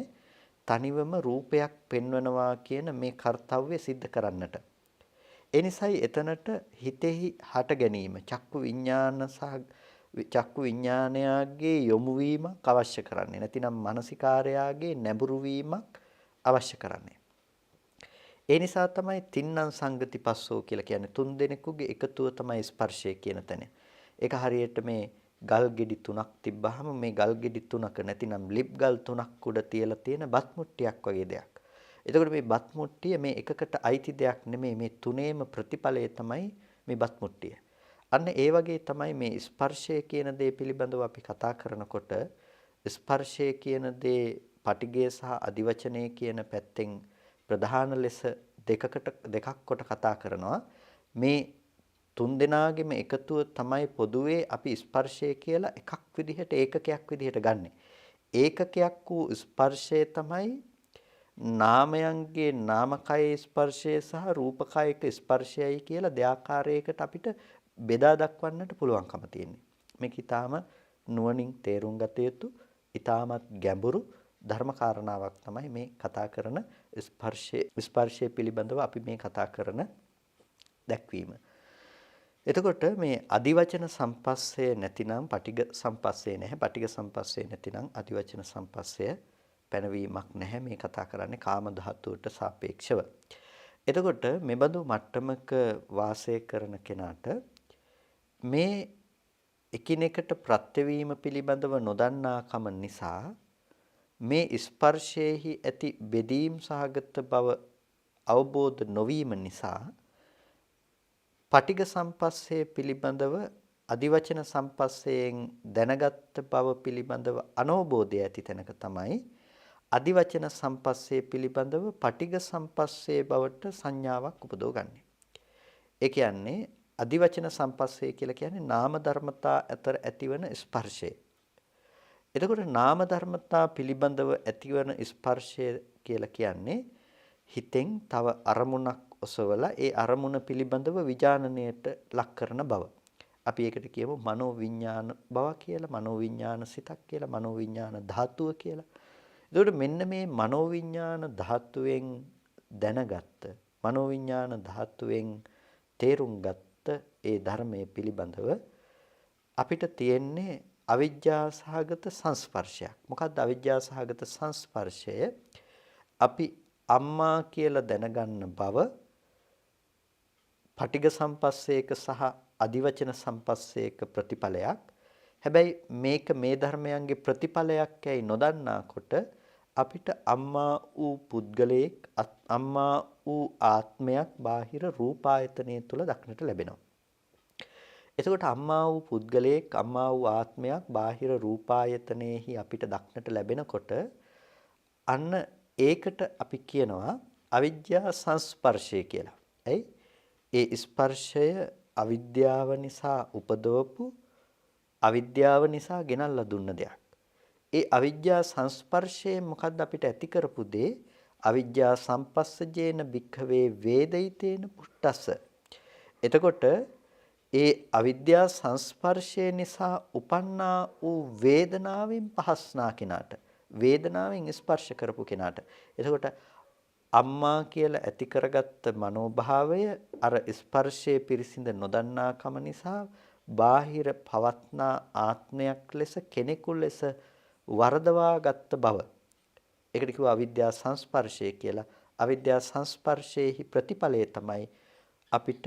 තනිවම රූපයක් පෙන්වනවා කියන මේ කාර්යය સિદ્ધ කරන්නට. ඒ නිසායි එතනට හිතෙහි හට ගැනීම චක්කු විඥාන සහ චක්කු විඥානයාගේ යොමු වීමක් අවශ්‍ය කරන්නේ. නැතිනම් මානසිකාරයාගේ නැඹුරු වීමක් අවශ්‍ය කරන්නේ. ඒ නිසා තමයි තින්නම් සංගති පස්සෝ කියලා කියන්නේ තුන් දෙනෙකුගේ එකතුව තමයි ස්පර්ශය කියන තැන. ඒක හරියට මේ ගල් ගෙඩි තුනක් තිබ්බහම මේ ගල් ගෙඩි තුනක නැතිනම් ලිප් ගල් තුනක් උඩ තියලා තියෙන බත් මුට්ටියක් වගේ දෙයක්. එතකොට මේ බත් මුට්ටිය මේ එකකට අයිති දෙයක් නෙමෙයි මේ තුනේම ප්‍රතිඵලය තමයි මේ බත් මුට්ටිය. අන්න ඒ වගේ තමයි මේ ස්පර්ශය කියන දේ පිළිබඳව අපි කතා කරනකොට ස්පර්ශය කියන දේ පටිඝය සහ අදිවචනය කියන පැත්තෙන් ප්‍රධාන ලෙස දෙකක් කොට කතා කරනවා. මේ තුන් දෙනාගේම එකතුව තමයි පොදුවේ අපි ස්පර්ශය කියලා එකක් විදිහට ඒකකයක් විදිහට ගන්නෙ. ඒකකයක් වූ ස්පර්ශය තමයි නාමයන්ගේ නාමකයේ ස්පර්ශය සහ රූපකයක ස්පර්ශයයි කියලා දෙආකාරයකට අපිට බෙදා දක්වන්නට පුළුවන්කම තියෙනවා. මේක ඊටාම නුවණින් තේරුම් ගත යුතු ඊටාමත් ගැඹුරු ධර්ම කාරණාවක් තමයි මේ කතා කරන ස්පර්ශය පිළිබඳව අපි මේ කතා කරන දැක්වීම. එතකොට මේ අදිවචන සම්පස්සය නැතිනම් පටිඝ සම්පස්සය නැහැ. පටිඝ සම්පස්සය නැතිනම් අදිවචන සම්පස්සය පැනවීමක් නැහැ. මේ කතා කරන්නේ කාම ධාතුවට සාපේක්ෂව. එතකොට මෙබඳු මට්ටමක වාසය කරන කෙනාට මේ එකිනෙකට ප්‍රත්‍යවීම පිළිබඳව නොදන්නාකම නිසා මේ ස්පර්ශයේහි ඇති බෙදීම් සහගත බව අවබෝධ නොවීම නිසා පටිඝ සම්පස්සේ පිළිබඳව අදිවචන සම්පස්සයෙන් දැනගත් බව පිළිබඳව අනවබෝධය ඇති තැනක තමයි අදිවචන සම්පස්සේ පිළිබඳව පටිඝ සම්පස්සේ බවට සංඥාවක් උපදවගන්නේ. ඒ කියන්නේ අදිවචන සම්පස්සේ කියලා කියන්නේ නාම ධර්මතා අතර ඇතිවන ස්පර්ශය. එතකොට නාම ධර්මතා පිළිබඳව ඇතිවන ස්පර්ශය කියලා කියන්නේ හිතෙන් තව අරමුණක් ඔසවලා ඒ අරමුණ පිළිබඳව විඥානණයට ලක් කරන බව. අපි ඒකට කියමු මනෝ විඥාන බව කියලා, මනෝ විඥාන සිතක් කියලා, මනෝ විඥාන ධාතුව කියලා. එතකොට මෙන්න මේ මනෝ විඥාන ධාතුවෙන් දැනගත්ත මනෝවිඤ්ඤාණ ධාතුවෙන් තේරුම් ගත්ත ඒ ධර්මයේ පිළිබඳව අපිට තියෙන්නේ අවිජ්ජා සහගත සංස්පර්ශයක්. මොකක්ද අවිජ්ජා සහගත සංස්පර්ශය? අපි අම්මා කියලා දැනගන්න බව පටිඝ සම්පස්සේක සහ අදිවචන සම්පස්සේක ප්‍රතිඵලයක්. හැබැයි මේක මේ ධර්මයන්ගේ ප්‍රතිඵලයක් යයි නොදන්නාකොට අපිට අම්මා වූ පුද්ගලයෙක් අම්මා වූ ආත්මයක් බාහිර රූපායතනය තුල දක්නට ලැබෙනවා. එතකොට අම්මා වූ පුද්ගලයෙක් අම්මා වූ ආත්මයක් බාහිර රූපායතනයේහි අපිට දක්නට ලැබෙනකොට අන්න ඒකට අපි කියනවා අවිජ්ජා සංස්පර්ශය කියලා. ඇයි? ඒ ස්පර්ශය අවිද්‍යාව නිසා උපදවපු අවිද්‍යාව නිසා ගෙනල්ලා දුන්න දෙයක්. ඒ අවිජ්ජා සංස්පර්ශයෙන් මොකද්ද අපිට ඇති කරපු දේ? අවිජ්ජා සම්පස්සජේන භික්ඛවේ වේදිතේන පුට්ටස්ස. එතකොට ඒ අවිද්‍යා සංස්පර්ශය නිසා උපන්නා වූ වේදනාවෙන් පහස්නා කෙනාට, වේදනාවෙන් ස්පර්ශ කරපු කෙනාට, එතකොට අම්මා කියලා ඇති කරගත්ත මනෝභාවය අර ස්පර්ශයේ පිරිසිඳ නොදන්නාකම නිසා බාහිර පවත්නා ආත්මයක් ලෙස කෙනෙකු ලෙස වරදවා ගත්ත බව. ඒකට කිව්වා අවිද්‍යා සංස්පර්ශය කියලා. අවිද්‍යා සංස්පර්ශයේහි ප්‍රතිඵලය තමයි අපිට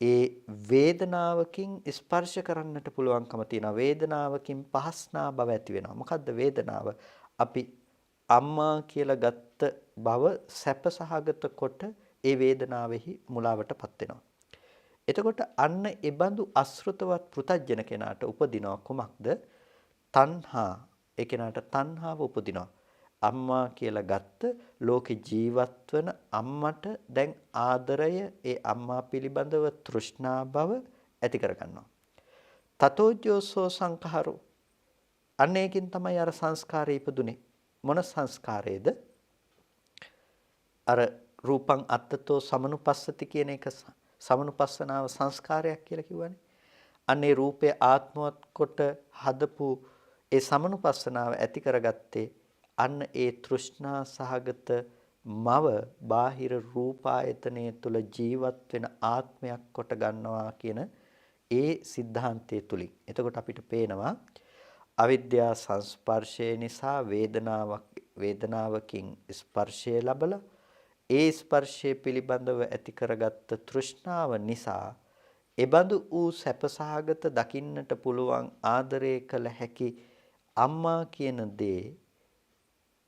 ඒ වේදනාවකින් ස්පර්ශ කරන්නට පුළුවන්කම තියෙනවා. වේදනාවකින් පහස්නා බව ඇති වෙනවා. මොකද්ද වේදනාව? අපි අම්මා කියලා ගත්ත බව සැපසහගත කොට ඒ වේදනාවෙහි මුලාවටපත් වෙනවා. එතකොට අන්න ඒ බඳු අසෘතවත් පෘතජ්ජන කෙනාට උපදිනවා කුමක්ද? තණ්හා. ඒ කෙනාට තණ්හාව උපදිනවා. අම්මා කියලා ගත්ත ලෝකේ ජීවත් වන අම්මට දැන් ආදරය, ඒ අම්මා පිළිබඳව තෘෂ්ණා බව ඇති කරගන්නවා. තතෝජෝසෝ සංඛාරෝ. අන්න ඒකෙන් තමයි අර සංස්කාරය ඉපදුනේ. මොන සංස්කාරයේද? අර රූපං අත්තතෝ සමනුපස්සති කියන එක සමනුපස්සනාව සංස්කාරයක් කියලා කිව්වනේ. අන්නේ රූපය ආත්මවත් කොට හදපු ඒ සමනුපස්සනාව ඇති කරගත්තේ අන්න ඒ තෘෂ්ණා සහගත මව බාහිර රූපායතනයේ තුල ජීවත් වෙන ආත්මයක් කොට ගන්නවා කියන ඒ સિદ્ધාන්තය තුලින්. එතකොට අපිට පේනවා අවිද්‍යා සංස්පර්ශය නිසා වේදනාවකින් ස්පර්ශය ලැබලා ඒ ස්පර්ශය පිළිබඳව ඇති කරගත්ත තෘෂ්ණාව නිසා එබඳු වූ සැපසහගත දකින්නට පුළුවන් ආදරය කළ හැකි අම්මා කියන දේ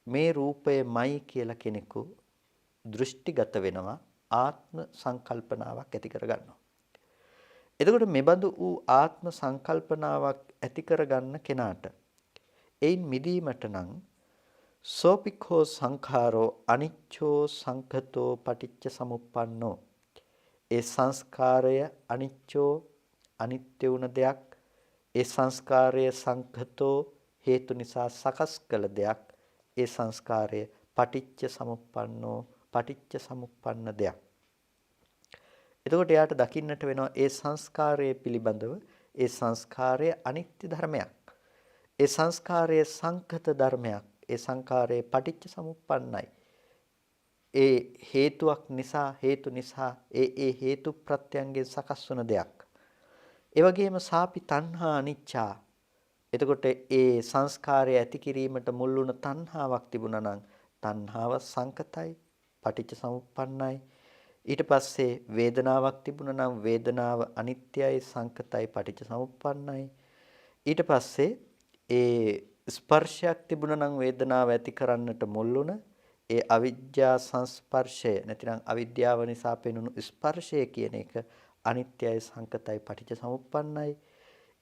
මේ රූපයමයි කියලා කෙනෙකු දෘෂ්ටිගත වෙනවා, ආත්ම සංකල්පනාවක් ඇති කරගන්නවා. එතකොට මෙබඳු වූ ආත්ම සංකල්පනාවක් ඇති කරගන්න කෙනාට එයින් මිදීමට නම් සෝපික්ඛෝ සංඛාරෝ අනිච්චෝ සංඛතෝ පටිච්ච සමුප්පන්නෝ. ඒ සංස්කාරය අනිච්චෝ, අනිත්‍ය වුණ දෙයක්. ඒ සංස්කාරය සංඛතෝ, හේතු නිසා සකස් කළ දෙයක්. ඒ සංස්කාරය පටිච්ච සමුප්පන්නෝ, පටිච්ච සමුප්පන්න දෙයක්. එතකොට එයාට දකින්නට වෙනවා ඒ සංස්කාරය පිළිබඳව ඒ සංස්කාරය අනිත්‍ය ධර්මයක්. ඒ සංස්කාරය සංඛත ධර්මයක්. ඒ සංඛාරයේ පටිච්ච සමුප්පන්නයි. ඒ හේතුවක් නිසා, හේතු නිසා ඒ හේතු ප්‍රත්‍යයන්ගෙන් සකස් වන දෙයක්. ඒ වගේම සාපි තණ්හා අනිච්චා. එතකොට ඒ සංස්කාරය ඇති කිරීමට මුල් වුණ තණ්හාවක් තිබුණා නම් තණ්හාව සංකතයි, පටිච්ච සමුප්පන්නයි. ඊට පස්සේ වේදනාවක් තිබුණා නම් වේදනාව අනිත්‍යයි, සංකතයි, පටිච්ච සමුප්පන්නයි. ඊට පස්සේ ඒ ස්පර්ශයක් තිබුණා නම් වේදනාව ඇති කරන්නට මුල් වුණ ඒ අවිජ්ජා සංස්පර්ශය නැතිනම් අවිද්‍යාව නිසා පෙනුණු ස්පර්ශය කියන එක අනිත්‍යයි, සංකතයි, පටිච්ච සමුප්පන්නයි.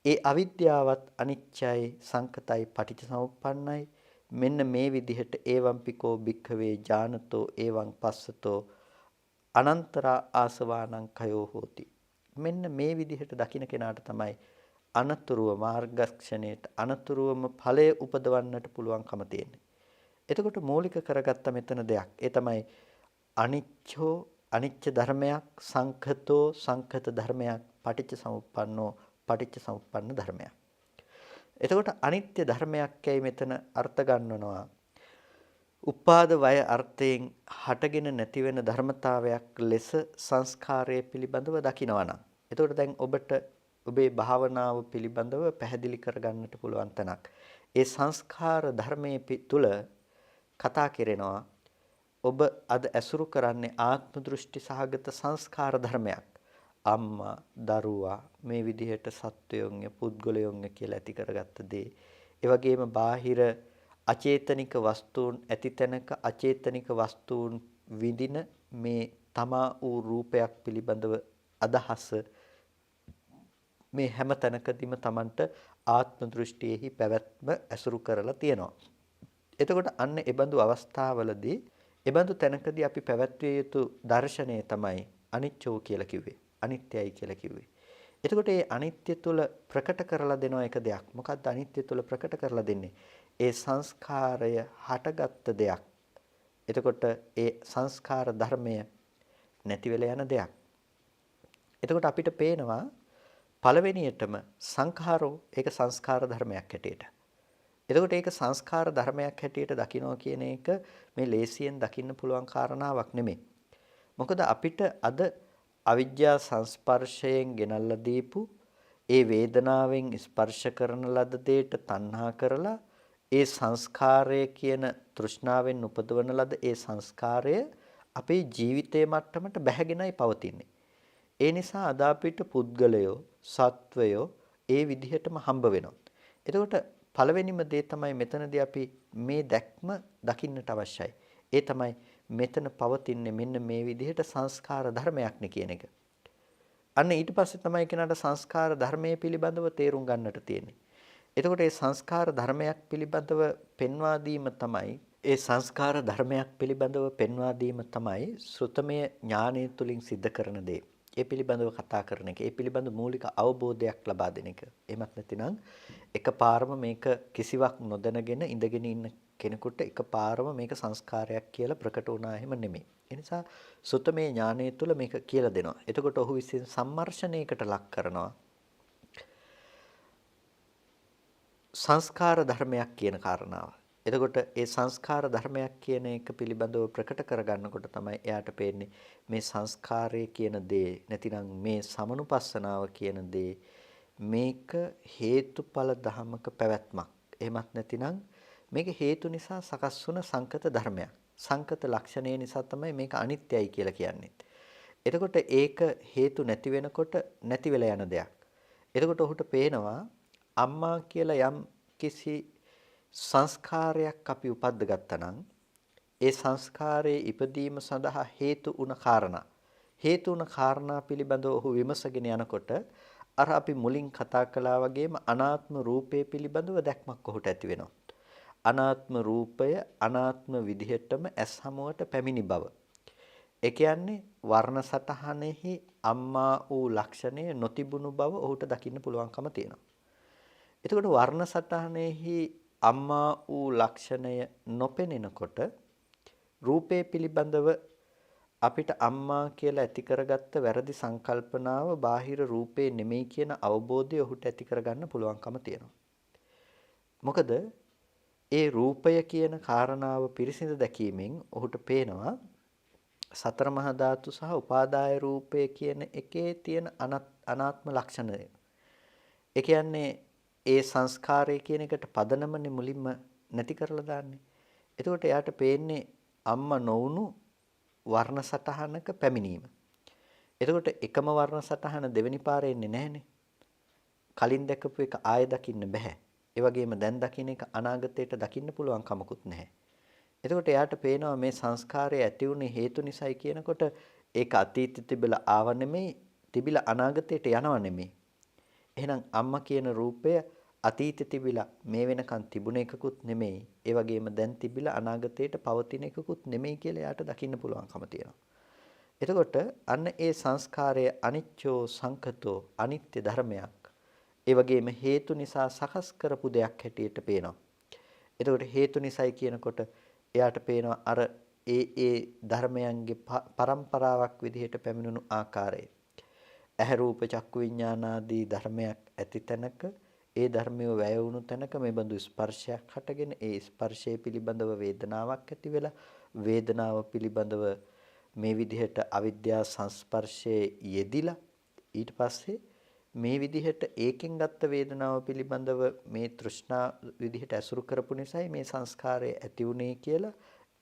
ඒ අවිද්‍යාවත් අනිත්‍යයි, සංකතයි, පටිච්ච සමුප්පන්නයි. මෙන්න මේ විදිහට ඒවම්පිකෝ භික්ඛවේ ඥානතෝ ඒවං පස්සතෝ අනන්තරා ආසවානං කයෝ හෝති. මෙන්න මේ විදිහට දකින්න කෙනාට තමයි අනතුරුව මාර්ගක්ෂණයට අනතුරුවම ඵලය උපදවන්නට පුළුවන්කම තියෙන්නේ. එතකොට මූලික කරගත්ත මෙතන දෙයක්. ඒ තමයි අනිච්චෝ, අනිච්ච ධර්මයක්, සංඛතෝ, සංඛත ධර්මයක්, පටිච්ච සමුප්පන්නෝ, පටිච්ච සමුප්පන්න ධර්මයක්. එතකොට අනිත්‍ය ධර්මයක් යයි මෙතන අර්ථ ගන්නනවා. උපාද වය අර්ථයෙන් හටගෙන නැති වෙන ධර්මතාවයක් ලෙස සංස්කාරය පිළිබඳව දකිනවා නම් එතකොට දැන් ඔබට ඔබේ භාවනාව පිළිබඳව පැහැදිලි කරගන්නට පුළුවන් තැනක්. ඒ සංස්කාර ධර්මයේ තුල කතා කරනවා ඔබ අද ඇසුරු කරන්නේ ආත්ම දෘෂ්ටි සහගත සංස්කාර ධර්මයක්. අම්මා, දරුවා මේ විදිහට සත්වයෝන්ය පුද්ගලයෝන්ය කියලා ඇති කරගත්ත දේ. ඒ වගේම බාහිර අචේතනික වස්තුන් ඇති තැනක අචේතනික වස්තුන් විඳින මේ තමා වූ රූපයක් පිළිබඳව අදහස මේ හැම තැනකදීම Tamanට ආත්ම දෘෂ්ටියෙහි පැවැත්ම ඇසුරු කරලා තියෙනවා. එතකොට අන්න ඒ බඳු අවස්ථාවලදී ඒ බඳු තැනකදී අපි පැවැත්විය යුතු දර්ශනය තමයි අනිච්චෝ කියලා කිව්වේ. අනිත්‍යයි කියලා කිව්වේ. එතකොට මේ අනිත්‍ය තුල ප්‍රකට කරලා දෙන එක දෙයක්. මොකක්ද අනිත්‍ය තුල ප්‍රකට කරලා දෙන්නේ? ඒ සංස්කාරය හටගත්ත දෙයක්. එතකොට ඒ සංස්කාර ධර්මය නැති වෙලා යන දෙයක්. එතකොට අපිට පේනවා පළවෙනියටම සංඛාරෝ ඒක සංස්කාර ධර්මයක් හැටියට. එතකොට ඒක සංස්කාර ධර්මයක් හැටියට දකිනවා කියන එක මේ ලේසියෙන් දකින්න පුළුවන් කාරණාවක් නෙමෙයි. මොකද අපිට අද අවිජ්ජා සංස්පර්ශයෙන් ගෙනල්ලා දීපු ඒ වේදනාවෙන් ස්පර්ශ කරන ලද දෙයට තණ්හා කරලා ඒ සංස්කාරය කියන තෘෂ්ණාවෙන් උපදවන ලද ඒ සංස්කාරය අපේ ජීවිතයේ මට්ටමට බැහැගෙනයි පවතින්නේ. ඒ නිසා අද අපිට පුද්ගලයෝ සත්වයෝ ඒ විදිහටම හම්බ වෙනවා. එතකොට පළවෙනිම දේ තමයි මෙතනදී අපි මේ දැක්ම දකින්නට අවශ්‍යයි. ඒ තමයි මෙතන පවතින්නේ මෙන්න මේ විදිහට සංස්කාර ධර්මයක් නේ කියන එක. අන්න ඊට පස්සේ තමයි කෙනාට සංස්කාර ධර්මයේ පිළිබඳව තේරුම් ගන්නට තියෙන්නේ. එතකොට මේ සංස්කාර ධර්මයක් පිළිබඳව පෙන්වා දීම තමයි ඒ සංස්කාර ධර්මයක් පිළිබඳව පෙන්වා දීම තමයි ශ්‍රුතමය ඥානය තුලින් සිද්ධ කරන දේ. ඒ පිළිබඳව කතා කරන එක, ඒ පිළිබඳ මූලික අවබෝධයක් ලබා දෙන එක. එහෙමත් නැතිනම් එකපාරම මේක කිසිවක් නොදැනගෙන ඉඳගෙන ඉන්න කෙනෙකුට එකපාරම මේක සංස්කාරයක් කියලා ප්‍රකට වුණා එහෙම නෙමෙයි. ඒ නිසා සුතමේ ඥානය තුළ මේක කියලා දෙනවා. එතකොට ඔහු විසින් සම්මර්ෂණයකට ලක් කරනවා. සංස්කාර ධර්මයක් කියන කාරණාව. එතකොට ඒ සංස්කාර ධර්මයක් කියන එක පිළිබඳව ප්‍රකට කරගන්නකොට තමයි එයාට පේන්නේ මේ සංස්කාරය කියන දේ නැතිනම් මේ සමනුපස්සනාව කියන දේ මේක හේතුඵල ධමක පැවැත්මක්. එහෙමත් නැතිනම් මේක හේතු නිසා සකස් වුණ සංකත ධර්මයක්. සංකත ලක්ෂණය නිසා තමයි මේක අනිත්‍යයි කියලා කියන්නේ. එතකොට ඒක හේතු නැති වෙනකොට නැති වෙලා යන දෙයක්. එතකොට ඔහුට පේනවා අම්මා කියලා යම් කිසි සංස්කාරයක් අපි උපද්ද ගත්තා නම් ඒ සංස්කාරයේ ඉපදීම සඳහා හේතු වුණ කාරණා පිළිබඳව ඔහු විමසගෙන යනකොට අර අපි මුලින් කතා කළා වගේම අනාත්ම රූපය පිළිබඳව දැක්මක් ඔහුට ඇති වෙනවා. අනාත්ම රූපය අනාත්ම විදිහටම ඇස් හමුවට පැමිණි බව. ඒ කියන්නේ වර්ණ සටහනෙහි අම්මා වූ ලක්ෂණය නොතිබුණු බව ඔහුට දකින්න පුළුවන්කම තියෙනවා. එතකොට වර්ණ සටහනෙහි අම්මා වූ ලක්ෂණය නොපෙනෙනකොට රූපේ පිළිබඳව අපිට අම්මා කියලා ඇති කරගත්ත වැරදි සංකල්පනාව බාහිර රූපේ නෙමෙයි කියන අවබෝධය ඔහුට ඇති කරගන්න පුළුවන්කම තියෙනවා. මොකද ඒ රූපය කියන කාරණාව පිරිසිදු දැකීමෙන් ඔහුට පේනවා සතර මහා ධාතු සහ උපාදාය රූපය කියන එකේ තියෙන අනාත්ම ලක්ෂණය. ඒ කියන්නේ ඒ සංස්කාරය කියන එකට පදනමනේ මුලින්ම නැති කරලා දාන්නේ. එතකොට එයාට පේන්නේ අම්මා නොවුණු වර්ණ සටහනක පැමිණීම. එතකොට එකම වර්ණ සටහන දෙවෙනි පාරේ එන්නේ නැහනේ. කලින් දැකපු එක ආයෙ දකින්න බෑ. ඒ වගේම දැන් දකින්න එක අනාගතයට දකින්න පුළුවන් කමකුත් නැහැ. එතකොට එයාට පේනවා මේ සංස්කාරය ඇති වුනේ හේතු නිසායි කියනකොට ඒක අතීතෙ තිබිලා ආව නෙමෙයි, තිබිලා අනාගතයට යනව නෙමෙයි. එහෙනම් අම්මා කියන රූපය අතීතෙ තිබිලා මේ වෙනකන් තිබුණ එකකුත් නෙමෙයි. ඒ වගේම දැන් තිබිලා අනාගතයට පවතින එකකුත් නෙමෙයි කියලා එයාට දකින්න පුළුවන්කම තියෙනවා. එතකොට අන්න ඒ සංස්කාරය අනිච්චෝ සංකතෝ අනිත්‍ය ධර්මයක්. ඒ වගේම හේතු නිසා සකස් කරපු දෙයක් හැටියට පේනවා. එතකොට හේතු නිසායි කියනකොට එයාට පේනවා අර ඒ ධර්මයන්ගේ පරම්පරාවක් විදිහට පැමිණුණු ආකාරය. ඇහැ රූප චක්කු විඥානාදී ධර්මයක් ඇති තැනක ඒ ධර්මය වැය වුණු තැනක මේ බඳු ස්පර්ශයක් හටගෙන ඒ ස්පර්ශය පිළිබඳව වේදනාවක් ඇති වෙලා වේදනාව පිළිබඳව මේ විදිහට අවිද්‍යා සංස්පර්ශයේ යෙදිලා ඊට පස්සේ මේ විදිහට ඒකෙන් ගත්ත වේදනාව පිළිබඳව මේ තෘෂ්ණා විදිහට ඇසුරු කරපු නිසායි මේ සංස්කාරය ඇති වුනේ කියලා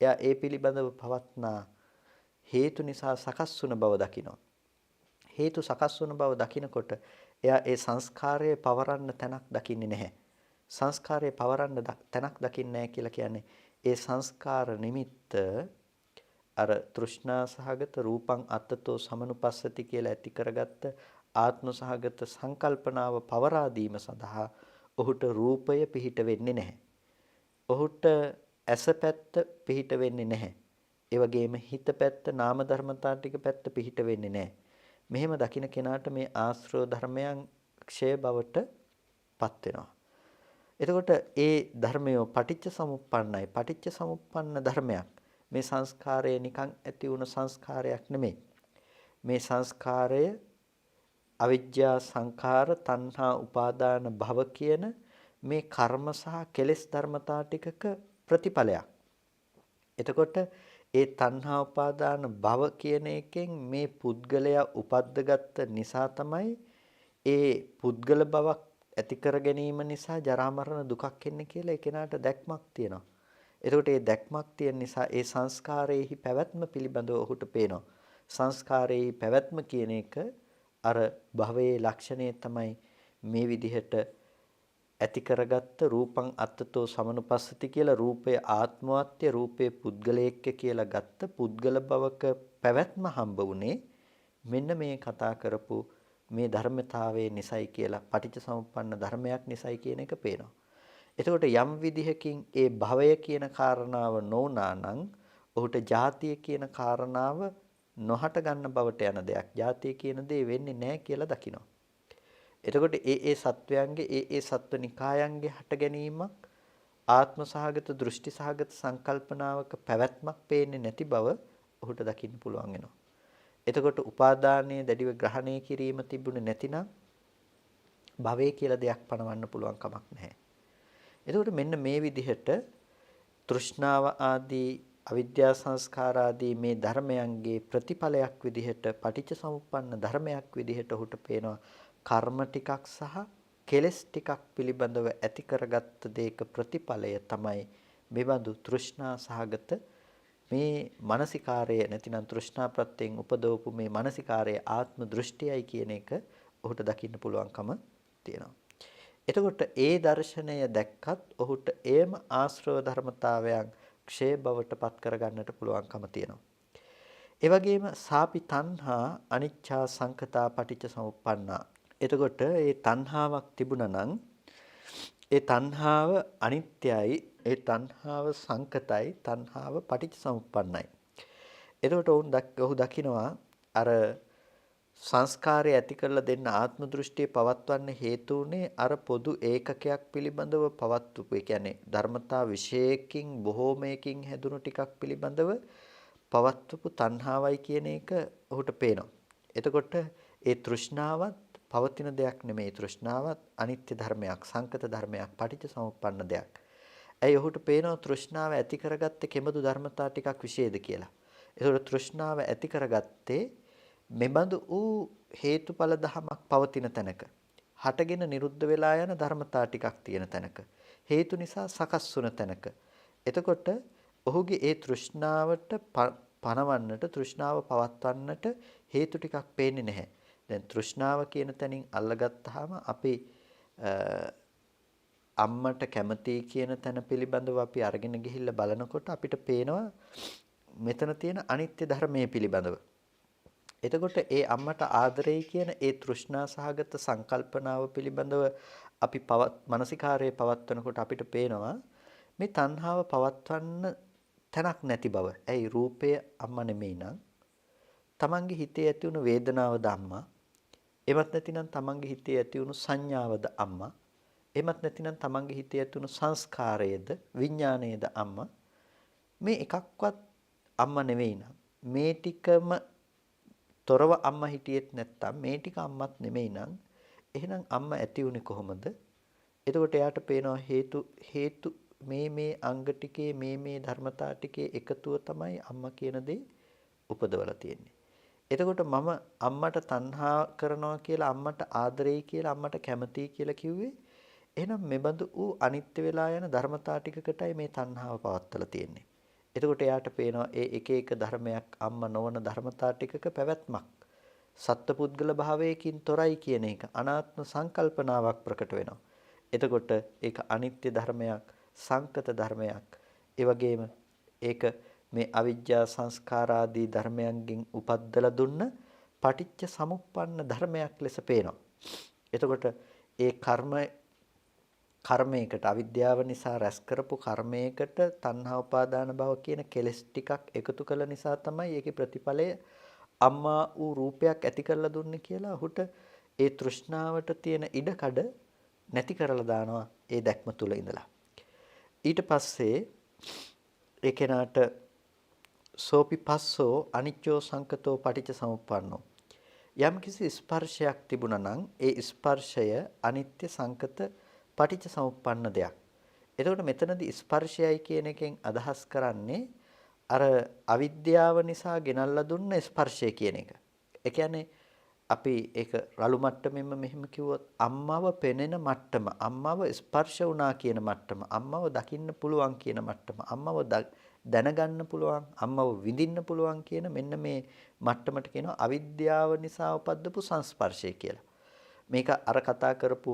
එයා ඒ පිළිබඳව පවත්නා හේතු නිසා සකස් වුණ බව දකිනවා. හේතු සකස් වුණ බව දකිනකොට එයා ඒ සංස්කාරයේ පවරන්න තැනක් දකින්නේ නැහැ. සංස්කාරයේ පවරන්න තැනක් දකින්නේ නැහැ කියලා කියන්නේ ඒ සංස්කාර නිමිත්ත අර තෘෂ්ණා සහගත රූපං අත්තතෝ සමනුපස්සති කියලා ඇති කරගත්ත ආත්ම සහගත සංකල්පනාව පවරා දීම සඳහා ඔහුට රූපය පිහිට වෙන්නේ නැහැ. ඔහුට ඇස පැත්ත පිහිට වෙන්නේ නැහැ. ඒ වගේම හිත පැත්ත නාම ධර්මතා ටික පැත්ත පිහිට වෙන්නේ නැහැ. මෙහෙම දකින කෙනාට මේ ආශ්‍රව ධර්මයන් ක්ෂය බවට පත් වෙනවා. එතකොට ඒ ධර්මය පටිච්ච සමුප්පන්නයි. පටිච්ච සමුප්පන්න ධර්මයක්. මේ සංස්කාරය නිකන් ඇති වුණ සංස්කාරයක් නෙමෙයි. මේ සංස්කාරය අවිජ්ජා සංඛාර තණ්හා උපාදාන භව කියන මේ කර්ම සහ කෙලෙස් ධර්මතා ටිකක ප්‍රතිඵලයක්. එතකොට ඒ තණ්හා උපාදාන භව කියන එකෙන් මේ පුද්ගලයා උපද්දගත්ත නිසා තමයි ඒ පුද්ගල බවක් ඇති කර ගැනීම නිසා ජරා මරණ දුකක් එන්නේ කියලා ඒ කෙනාට දැක්මක් තියෙනවා. එතකොට ඒ දැක්මක් තියෙන නිසා ඒ සංස්කාරයේහි පැවැත්ම පිළිබඳව ඔහුට පේනවා. සංස්කාරයේහි පැවැත්ම කියන එක අර භවයේ ලක්ෂණය තමයි මේ විදිහට ඇති කරගත්ත රූපං අත්තතෝ සමනුපස්සති කියලා රූපය ආත්මවත්ය රූපේ පුද්ගලයේක්ක කියලා ගත්ත පුද්ගල බවක පැවැත්ම හම්බ වුණේ මෙන්න මේ කතා කරපු මේ ධර්මතාවයේ නිසයි කියලා පටිච්චසමුප්පන්න ධර්මයක් නිසයි කියන එක පේනවා. එතකොට යම් විදිහකින් ඒ භවය කියන කාරණාව නොඋනා නම් ඔහුට ජාතිය කියන කාරණාව නොහට ගන්න බවට යන දෙයක්. ජාතිය කියන දේ වෙන්නේ නැහැ කියලා දකිනවා. එතකොට ඒ සත්වයන්ගේ ඒ සත්වනිකායන්ගේ හට ගැනීමක් ආත්ම සහගත දෘෂ්ටි සහගත සංකල්පනාවක පැවැත්මක් පේන්නේ නැති බව ඔහුට දකින්න පුළුවන් වෙනවා. එතකොට උපාදානයේ දැඩිව ග්‍රහණය කිරීම තිබුණේ නැතිනම් භවය කියලා දෙයක් පනවන්න පුළුවන් කමක් නැහැ. එතකොට මෙන්න මේ විදිහට තෘෂ්ණාව ආදී අවිද්‍යා සංස්කාර ආදී මේ ධර්මයන්ගේ ප්‍රතිඵලයක් විදිහට පටිච්චසමුප්පන්න ධර්මයක් විදිහට ඔහුට පේනවා කර්ම ටිකක් සහ කෙලෙස් ටිකක් පිළිබඳව ඇති කරගත්ත දෙයක ප්‍රතිඵලය තමයි මෙබඳු තෘෂ්ණා සහගත මේ මානසිකාරය නැතිනම් තෘෂ්ණා ප්‍රත්‍යයෙන් උපදවපු මේ මානසිකාරයේ ආත්ම දෘෂ්ටියයි කියන එක ඔහුට දකින්න පුළුවන්කම තියෙනවා. එතකොට ඒ දර්ශනය දැක්කත් ඔහුට එයම ආශ්‍රව ධර්මතාවයන් ක්ෂය බවට පත් කරගන්නට පුළුවන්කම තියෙනවා. ඒ වගේම සාපි තණ්හා අනිච්චා සංකතා පටිච්ච සමුප්පන්නා. එතකොට ඒ තණ්හාවක් තිබුණා නම් ඒ තණ්හාව අනිත්‍යයි, ඒ තණ්හාව සංකතයි, තණ්හාව පටිච්ච සමුප්පන්නයි. එතකොට ඔහු දකිනවා අර සංස්කාරය ඇති කරලා දෙන්න ආත්ම දෘෂ්ටිය පවත්වන්න හේතු උනේ අර පොදු ඒකකයක් පිළිබඳව පවත්වපු. ඒ කියන්නේ ධර්මතා විශේෂකින් බොහෝමයකින් හැදුණු ටිකක් පිළිබඳව පවත්වපු තණ්හාවයි කියන එක ඔහුට පේනවා. එතකොට ඒ තෘෂ්ණාවත් පවතින දෙයක් නෙමෙයි. තෘෂ්ණාවත් අනිත්‍ය ධර්මයක්, සංකත ධර්මයක්, පටිච්ච සමුප්පන්න දෙයක්. ඇයි ඔහුට පේනවා තෘෂ්ණාව ඇති කරගත්තේ කෙබඳු ධර්මතා ටිකක් විශේෂද කියලා. ඒතකොට තෘෂ්ණාව ඇති කරගත්තේ මෙබඳු වූ හේතුඵල ධමයක් පවතින තැනක, හටගෙන නිරුද්ධ වෙලා යන ධර්මතා ටිකක් තියෙන තැනක, හේතු නිසා සකස් වුන තැනක. එතකොට ඔහුගේ ඒ තෘෂ්ණාවට පනවන්නට, තෘෂ්ණාව පවත්වන්නට හේතු ටිකක් පේන්නේ නැහැ. දැන් තෘෂ්ණාව කියන තැනින් අල්ලගත්තාම අපි අම්මට කැමති කියන තැන පිළිබඳව අපි අරගෙන ගිහිල්ලා බලනකොට අපිට පේනවා මෙතන තියෙන අනිත්‍ය ධර්මයේ පිළිබඳව. එතකොට ඒ අම්මට ආදරෙයි කියන ඒ තෘෂ්ණා සහගත සංකල්පනාව පිළිබඳව අපි මානසිකාරයේ පවත්වනකොට අපිට පේනවා මේ තණ්හාව පවත්වන්න තැනක් නැති බව. ඇයි රූපය අම්මා නෙමෙයි නම් තමන්ගේ හිතේ ඇති වුණු වේදනාවද අම්මා. එමත් නැතිනම් තමන්ගේ හිතේ ඇති වුණු සංඥාවද අම්මා. එමත් නැතිනම් තමන්ගේ හිතේ ඇති වුණු සංස්කාරයේද විඥානයේද අම්මා. මේ එකක්වත් අම්මා නෙවෙයි නම් මේ ටිකම තොරව අම්මා හිටියෙත් නැත්තම් මේ ටික අම්මත් නෙමෙයි නම් එහෙනම් අම්මා ඇති උනේ කොහොමද? එතකොට එයාට පේනවා හේතු මේ අංග ටිකේ මේ ධර්මතා ටිකේ එකතුව තමයි අම්මා කියන දේ උපදවලා තියෙන්නේ. එතකොට මම අම්මට තණ්හා කරනවා කියලා අම්මට ආදරෙයි කියලා අම්මට කැමතියි කියලා කිව්වේ එහෙනම් මෙබඳු වූ අනිත්‍ය වෙලා යන ධර්මතා ටිකකටයි මේ තණ්හාව පවත්තලා තියෙන්නේ. එතකොට එයාට පේනවා ඒ එක එක ධර්මයක් අම්මා නොවන ධර්මතා ටිකක පැවැත්මක්. සත්පුද්ගල භාවයකින් තොරයි කියන එක අනාත්ම සංකල්පනාවක් ප්‍රකට වෙනවා. එතකොට ඒක අනිත්‍ය ධර්මයක්, සංකත ධර්මයක්. ඒ වගේම ඒක මේ අවිජ්ජා සංස්කාර ආදී ධර්මයන්ගෙන් උපද්දලා දුන්න පටිච්ච සමුප්පන්න ධර්මයක් ලෙස පේනවා. එතකොට ඒ කර්මයකට අවිද්‍යාව නිසා රැස් කරපු කර්මයකට තණ්හා උපාදාන භව කියන කෙලෙස් ටිකක් එකතු කළ නිසා තමයි ඒකේ ප්‍රතිඵලය අම්මා වූ රූපයක් ඇති කරලා දුන්නේ කියලා ඔහුට ඒ තෘෂ්ණාවට තියෙන ඉඩකඩ නැති කරලා දානවා ඒ දැක්ම තුල ඉඳලා. ඊට පස්සේ ඒ කෙනාට සෝපිපස්සෝ අනිච්චෝ සංකතෝ පටිච්ච සමුප්පන්නෝ යම් කිසි ස්පර්ශයක් තිබුණා නම් ඒ ස්පර්ශය අනිත්‍ය සංකත පටිච්ච සමුප්පන්න දෙයක්. එතකොට මෙතනදී ස්පර්ශයයි කියන එකෙන් අදහස් කරන්නේ අර අවිද්‍යාව නිසා ගෙනල්ලා දුන්න ස්පර්ශය කියන එක. ඒ කියන්නේ අපි ඒක රළු මට්ටමෙන්ම මෙහෙම කිව්වොත් අම්මව පෙනෙන මට්ටම, අම්මව ස්පර්ශ වුණා කියන මට්ටම, අම්මව දකින්න පුළුවන් කියන මට්ටම, අම්මව දැනගන්න පුළුවන්, අම්මව විඳින්න පුළුවන් කියන මෙන්න මේ මට්ටමට කියනවා අවිද්‍යාව නිසා උපද්දපු සංස්පර්ශය කියලා. මේක අර කතා කරපු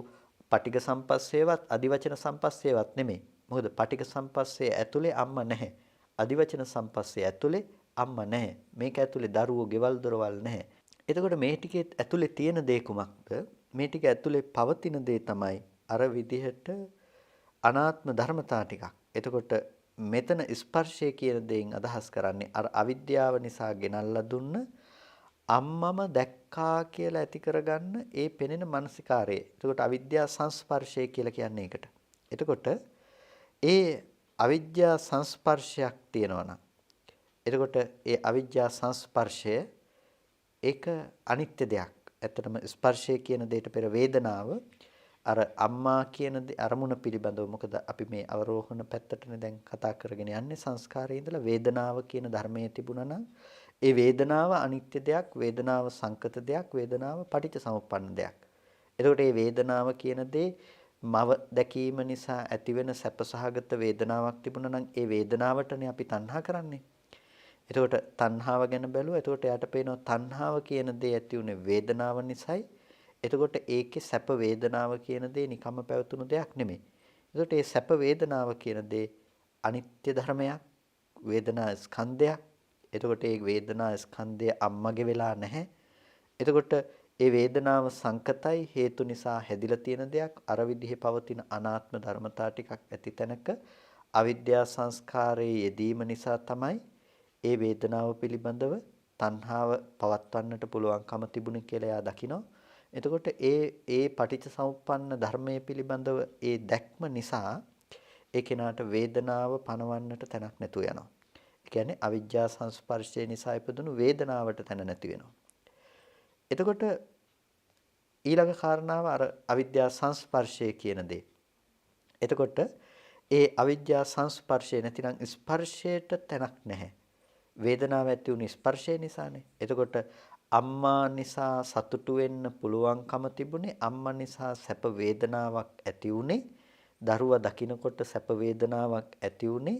පටිඝ සම්පස්සේවත් අදිවචන සම්පස්සේවත් නෙමෙයි. මොකද පටිඝ සම්පස්සේ ඇතුලේ අම්මා නැහැ. අදිවචන සම්පස්සේ ඇතුලේ අම්මා නැහැ. මේක ඇතුලේ දරුවෝ ගෙවල් දොරවල් නැහැ. එතකොට මේ ටිකේ ඇතුලේ තියෙන දේ කුමක්ද? මේ ටික ඇතුලේ පවතින දේ තමයි අර විදිහට අනාත්ම ධර්මතා ටිකක්. එතකොට මෙතන ස්පර්ශය කියන දෙයින් අදහස් කරන්නේ අර අවිද්‍යාව නිසා ගෙනල්ලා දුන්න අම්මම දැක්කා කියලා ඇති කරගන්න ඒ පෙනෙන මානසිකාරය. එතකොට අවිද්‍යා සංස්පර්ශය කියලා කියන්නේ ඒකට. එතකොට ඒ අවිද්‍යා සංස්පර්ශයක් තියෙනවා නම් එතකොට ඒ අවිද්‍යා සංස්පර්ශය ඒක අනිත්‍ය දෙයක්. ඇත්තටම ස්පර්ශය කියන දෙයට පෙර වේදනාව අර අම්මා කියන අරමුණ පිළිබඳව මොකද අපි මේ අවරෝහණ පැත්තටනේ දැන් කතා කරගෙන යන්නේ සංස්කාරයේ ඉඳලා වේදනාව කියන ධර්මයේ තිබුණා නම් ඒ වේදනාව අනිත්‍ය දෙයක්, වේදනාව සංකත දෙයක්, වේදනාව පටිච්ච සමුප්පන්න දෙයක්. එතකොට මේ වේදනාව කියන දේ මව දැකීම නිසා ඇතිවෙන සැපසහගත වේදනාවක් තිබුණා නම් ඒ වේදනාවටනේ අපි තණ්හා කරන්නේ. එතකොට තණ්හාව ගැන බැලුවා. එතකොට යාට පේනවා තණ්හාව කියන දේ ඇති උනේ වේදනාව නිසායි. එතකොට ඒකේ සැප වේදනාව කියන දේ නිකම්ම පැවතුණු දෙයක් නෙමෙයි. එතකොට මේ සැප වේදනාව කියන දේ අනිත්‍ය ධර්මයක්, වේදනා ස්කන්ධයක්. එතකොට මේ වේදනා ස්කන්ධය අම්මගේ වෙලා නැහැ. එතකොට ඒ වේදනාව සංකතයි හේතු නිසා හැදිලා තියෙන දෙයක්. අර විදිහේ පවතින අනාත්ම ධර්මතා ටිකක් ඇති තැනක අවිද්‍යා සංස්කාරයේ යෙදීම නිසා තමයි ඒ වේදනාව පිළිබඳව තණ්හාව පවත්වන්නට පුළුවන්කම තිබුණේ කියලා එයා දකිනවා. එතකොට ඒ පටිච්චසමුප්පන්න ධර්මයේ පිළිබඳව ඒ දැක්ම නිසා ඒ කෙනාට වේදනාව පනවන්නට තැනක් නැතුව යනවා. ඒ කියන්නේ අවිජ්ජා සංස්පර්ශය නිසා ඉපදුණු වේදනාවට තැන නැති වෙනවා. එතකොට ඊළඟ කාරණාව අර අවිද්‍යා සංස්පර්ශය කියන දේ. එතකොට ඒ අවිද්‍යා සංස්පර්ශය නැතිනම් ස්පර්ශයට තැනක් නැහැ. වේදනාව ඇති වුණේ ස්පර්ශය නිසානේ. එතකොට අම්මා නිසා සතුටු වෙන්න පුළුවන්කම තිබුණේ අම්මා නිසා සැප වේදනාවක් ඇති වුණේ දරුවා දකින්නකොට සැප වේදනාවක් ඇති වුණේ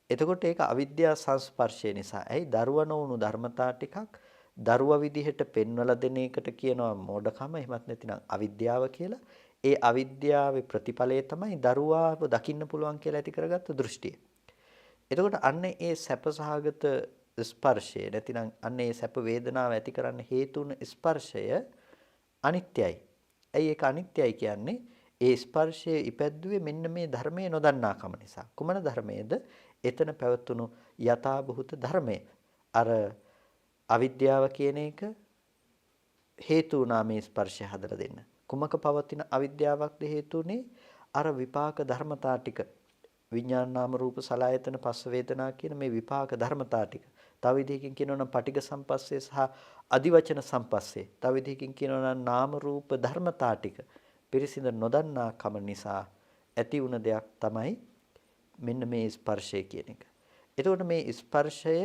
එතකොට ඒක අවිද්‍යා සංස්පර්ශය නිසා. ඇයි දරුවා නොවුණු ධර්මතා ටිකක් දරුවා විදිහට පෙන්වලා දෙන එකට කියනවා මෝඩකම එහෙමත් නැතිනම් අවිද්‍යාව කියලා. ඒ අවිද්‍යාවේ ප්‍රතිඵලය තමයි දරුවාව දකින්න පුළුවන් කියලා ඇති කරගත්තු දෘෂ්ටිය. එතකොට අන්න ඒ සැපසහගත ස්පර්ශය නැතිනම් අන්න ඒ සැප වේදනාව ඇති කරන්න හේතු වුණ ස්පර්ශය අනිත්‍යයි. ඇයි ඒක අනිත්‍යයි කියන්නේ? ඒ ස්පර්ශයේ ඉපැද්දුවේ මෙන්න මේ ධර්මයේ නොදන්නාකම නිසා. කුමන ධර්මයේද? එතන පැවතුණු යථාභූත ධර්මය. අර අවිද්‍යාව කියන එක හේතු වුණා මේ ස්පර්ශය හදලා දෙන්න. කුමක පවතින අවිද්‍යාවක්ද හේතු උනේ? අර විපාක ධර්මතා ටික. විඥාන නාම රූප සලආයතන පස්ස වේදනා කියන මේ විපාක ධර්මතා ටික. තව විදිහකින් කියනවා නම් පටිඝ සම්පස්සේ සහ අදිවචන සම්පස්සේ. තව විදිහකින් කියනවා නම් නාම රූප ධර්මතා ටික පිරිසිඳ නොදන්නා කම නිසා ඇති වුණ දෙයක් තමයි මෙන්න මේ ස්පර්ශය කියන එක. එතකොට මේ ස්පර්ශය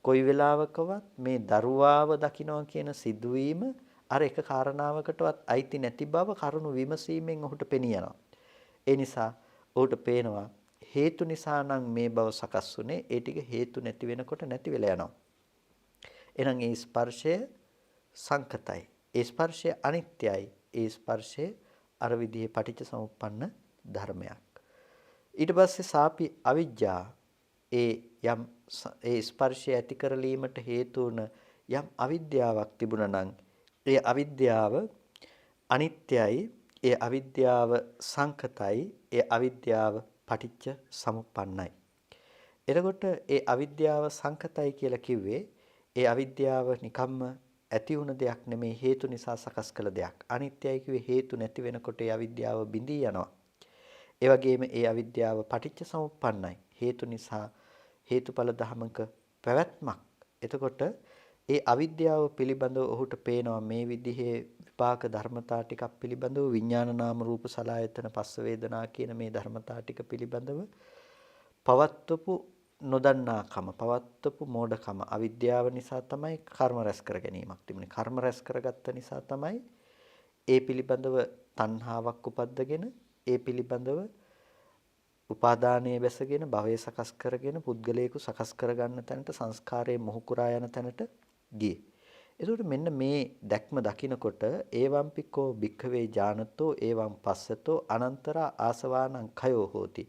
කොයි වෙලාවකවත් මේ දරුවාව දකින්නවා කියන සිදුවීම අර එක කාරණාවකටවත් අයිති නැති බව කරුණු විමසීමෙන් ඔහුට පෙනී යනවා. ඒ නිසා ඔහුට පේනවා හේතු නිසා නම් මේ බව සකස් වුනේ, ඒ ටික හේතු නැති වෙනකොට නැති වෙලා යනවා. එහෙනම් ඒ ස්පර්ශය සංකතයි. ඒ ස්පර්ශය අනිත්‍යයි. ඒ ස්පර්ශය අර විදිහේ පටිච්ච සමුප්පන්න ධර්මයක්. ඊට පස්සේ සාපි අවිජ්ජා ඒ ස්පර්ශය ඇති කරලීමට හේතු වුණ යම් අවිද්‍යාවක් තිබුණා නම් ඒ අවිද්‍යාව අනිත්‍යයි. ඒ අවිද්‍යාව සංකතයි. ඒ අවිද්‍යාව පටිච්ච සමුප්පන්නයි. එතකොට ඒ අවිද්‍යාව සංකතයි කියලා කිව්වේ ඒ අවිද්‍යාව නිකම්ම ඇති වුණ දෙයක් නෙමෙයි, හේතු නිසා සකස් කළ දෙයක්. අනිත්‍යයි කිව්වේ හේතු නැති වෙනකොට ඒ අවිද්‍යාව බිඳී යනවා. ඒ වගේම ඒ අවිද්‍යාව පටිච්ච සමුප්පන්නයි. හේතු නිසා හේතුඵල ධමක පැවැත්මක්. එතකොට ඒ අවිද්‍යාව පිළිබඳව ඔහුට පේනවා මේ විදිහේ විපාක ධර්මතා ටිකක් පිළිබඳව විඥාන නාම රූප සලආයතන පස්ස වේදනා කියන මේ ධර්මතා ටික පිළිබඳව පවත්වපු නොදන්නාකම, පවත්වපු මෝඩකම, අවිද්‍යාව නිසා තමයි කර්ම රැස් කර ගැනීමක් තිබුණේ. කර්ම රැස් කරගත්ත නිසා තමයි ඒ පිළිබඳව තණ්හාවක් උපද්දගෙන ඒ පිළිබඳව උපාදානයේ බැසගෙන භවය සකස් කරගෙන පුද්ගලයෙකු සකස් කරගන්න තැනට සංස්කාරයේ මොහු කුරා යන තැනට ගියේ. එතකොට මෙන්න මේ දැක්ම දකිනකොට ඒවම්පිකෝ භික්ඛවේ ඥානතෝ ඒවම් පස්සතෝ අනන්තරා ආසවානං khයෝ හෝති.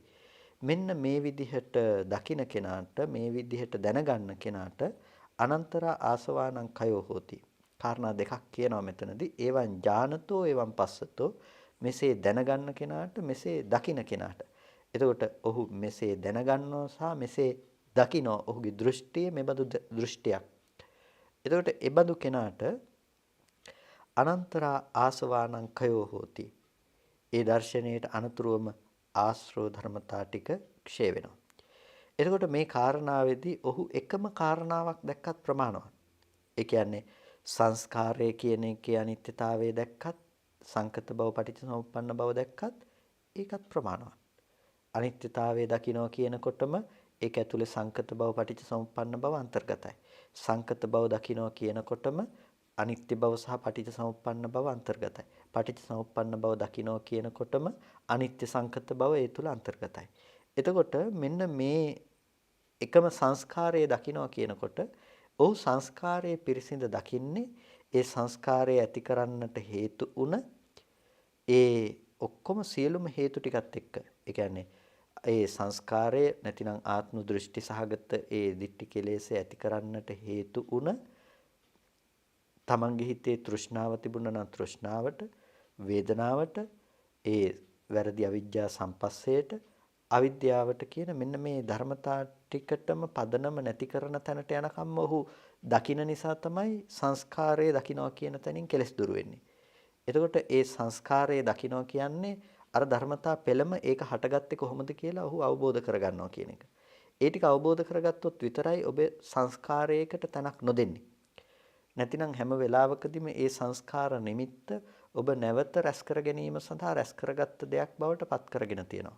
මෙන්න මේ විදිහට දකින කෙනාට, මේ විදිහට දැනගන්න කෙනාට අනන්තරා ආසවානං khයෝ හෝති. කාරණා දෙකක් කියනවා මෙතනදී. ඒවං ඥානතෝ ඒවම් පස්සතෝ, මෙසේ දැනගන්න කෙනාට, මෙසේ දකින කෙනාට. එතකොට ඔහු මෙසේ දැනගන්නවා සහ මෙසේ දකිනවා. ඔහුගේ දෘෂ්ටිය මෙබඳු දෘෂ්ටියක්. එතකොට එබඳු කෙනාට අනන්තරා ආසවානං khයෝ හෝති. ඒ දර්ශනයට අනුතුරුවම ආශ්‍රව ධර්මතා ටික ක්ෂය වෙනවා. එතකොට මේ කාරණාවේදී ඔහු එකම කාරණාවක් දැක්කත් ප්‍රමාණවත්. ඒ කියන්නේ සංස්කාරය කියන එකේ අනිත්‍යතාවය දැක්කත්, සංකත බව පටිච්චසමුප්පන්න බව දැක්කත් ඒකත් ප්‍රමාණවත්. අනිත්‍යතාවය දකිනවා කියනකොටම ඒක ඇතුලේ සංකත බව පටිච්චසමුප්පන්න බව අන්තර්ගතයි. සංකත බව දකිනවා කියනකොටම අනිත්‍ය බව සහ පටිච්චසමුප්පන්න බව අන්තර්ගතයි. පටිච්චසමුප්පන්න බව දකිනවා කියනකොටම අනිත්‍ය සංකත බව ඒ තුල අන්තර්ගතයි. එතකොට මෙන්න මේ එකම සංස්කාරය දකිනවා කියනකොට ඔහු සංස්කාරයේ පිරිසිඳ දකින්නේ ඒ සංස්කාරය ඇති කරන්නට හේතු උන ඒ ඔක්කොම සියලුම හේතු ටිකත් එක්ක. ඒ කියන්නේ ඒ සංස්කාරය නැතිනම් ආත්ම දෘෂ්ටි සහගත ඒ දිට්ඨි කෙලෙස ඇති කරන්නට හේතු උන තමන්ගේ හිතේ තෘෂ්ණාව තිබුණා නම් තෘෂ්ණාවට, වේදනාවට, ඒ වැරදි අවිජ්ජා සම්පස්සයට, අවිද්‍යාවට කියන මෙන්න මේ ධර්මතා ටිකටම පදනම නැති කරන තැනට යනකම් ඔහු දකින නිසා තමයි සංස්කාරය දකිනවා කියන තැනින් කෙලස් දුරු වෙන්නේ. එතකොට ඒ සංස්කාරය දකිනවා කියන්නේ අර ධර්මතා පෙළම ඒක හටගත්තේ කොහොමද කියලා ඔහු අවබෝධ කරගන්නවා කියන එක. ඒ ටික අවබෝධ කරගත්තොත් විතරයි ඔබ සංස්කාරයකට තැනක් නොදෙන්නේ. නැතිනම් හැම වෙලාවකදීම ඒ සංස්කාර නිමිත්ත ඔබ නැවත රැස් කර ගැනීම සඳහා රැස් කරගත්ත දෙයක් බවට පත් කරගෙන තියෙනවා.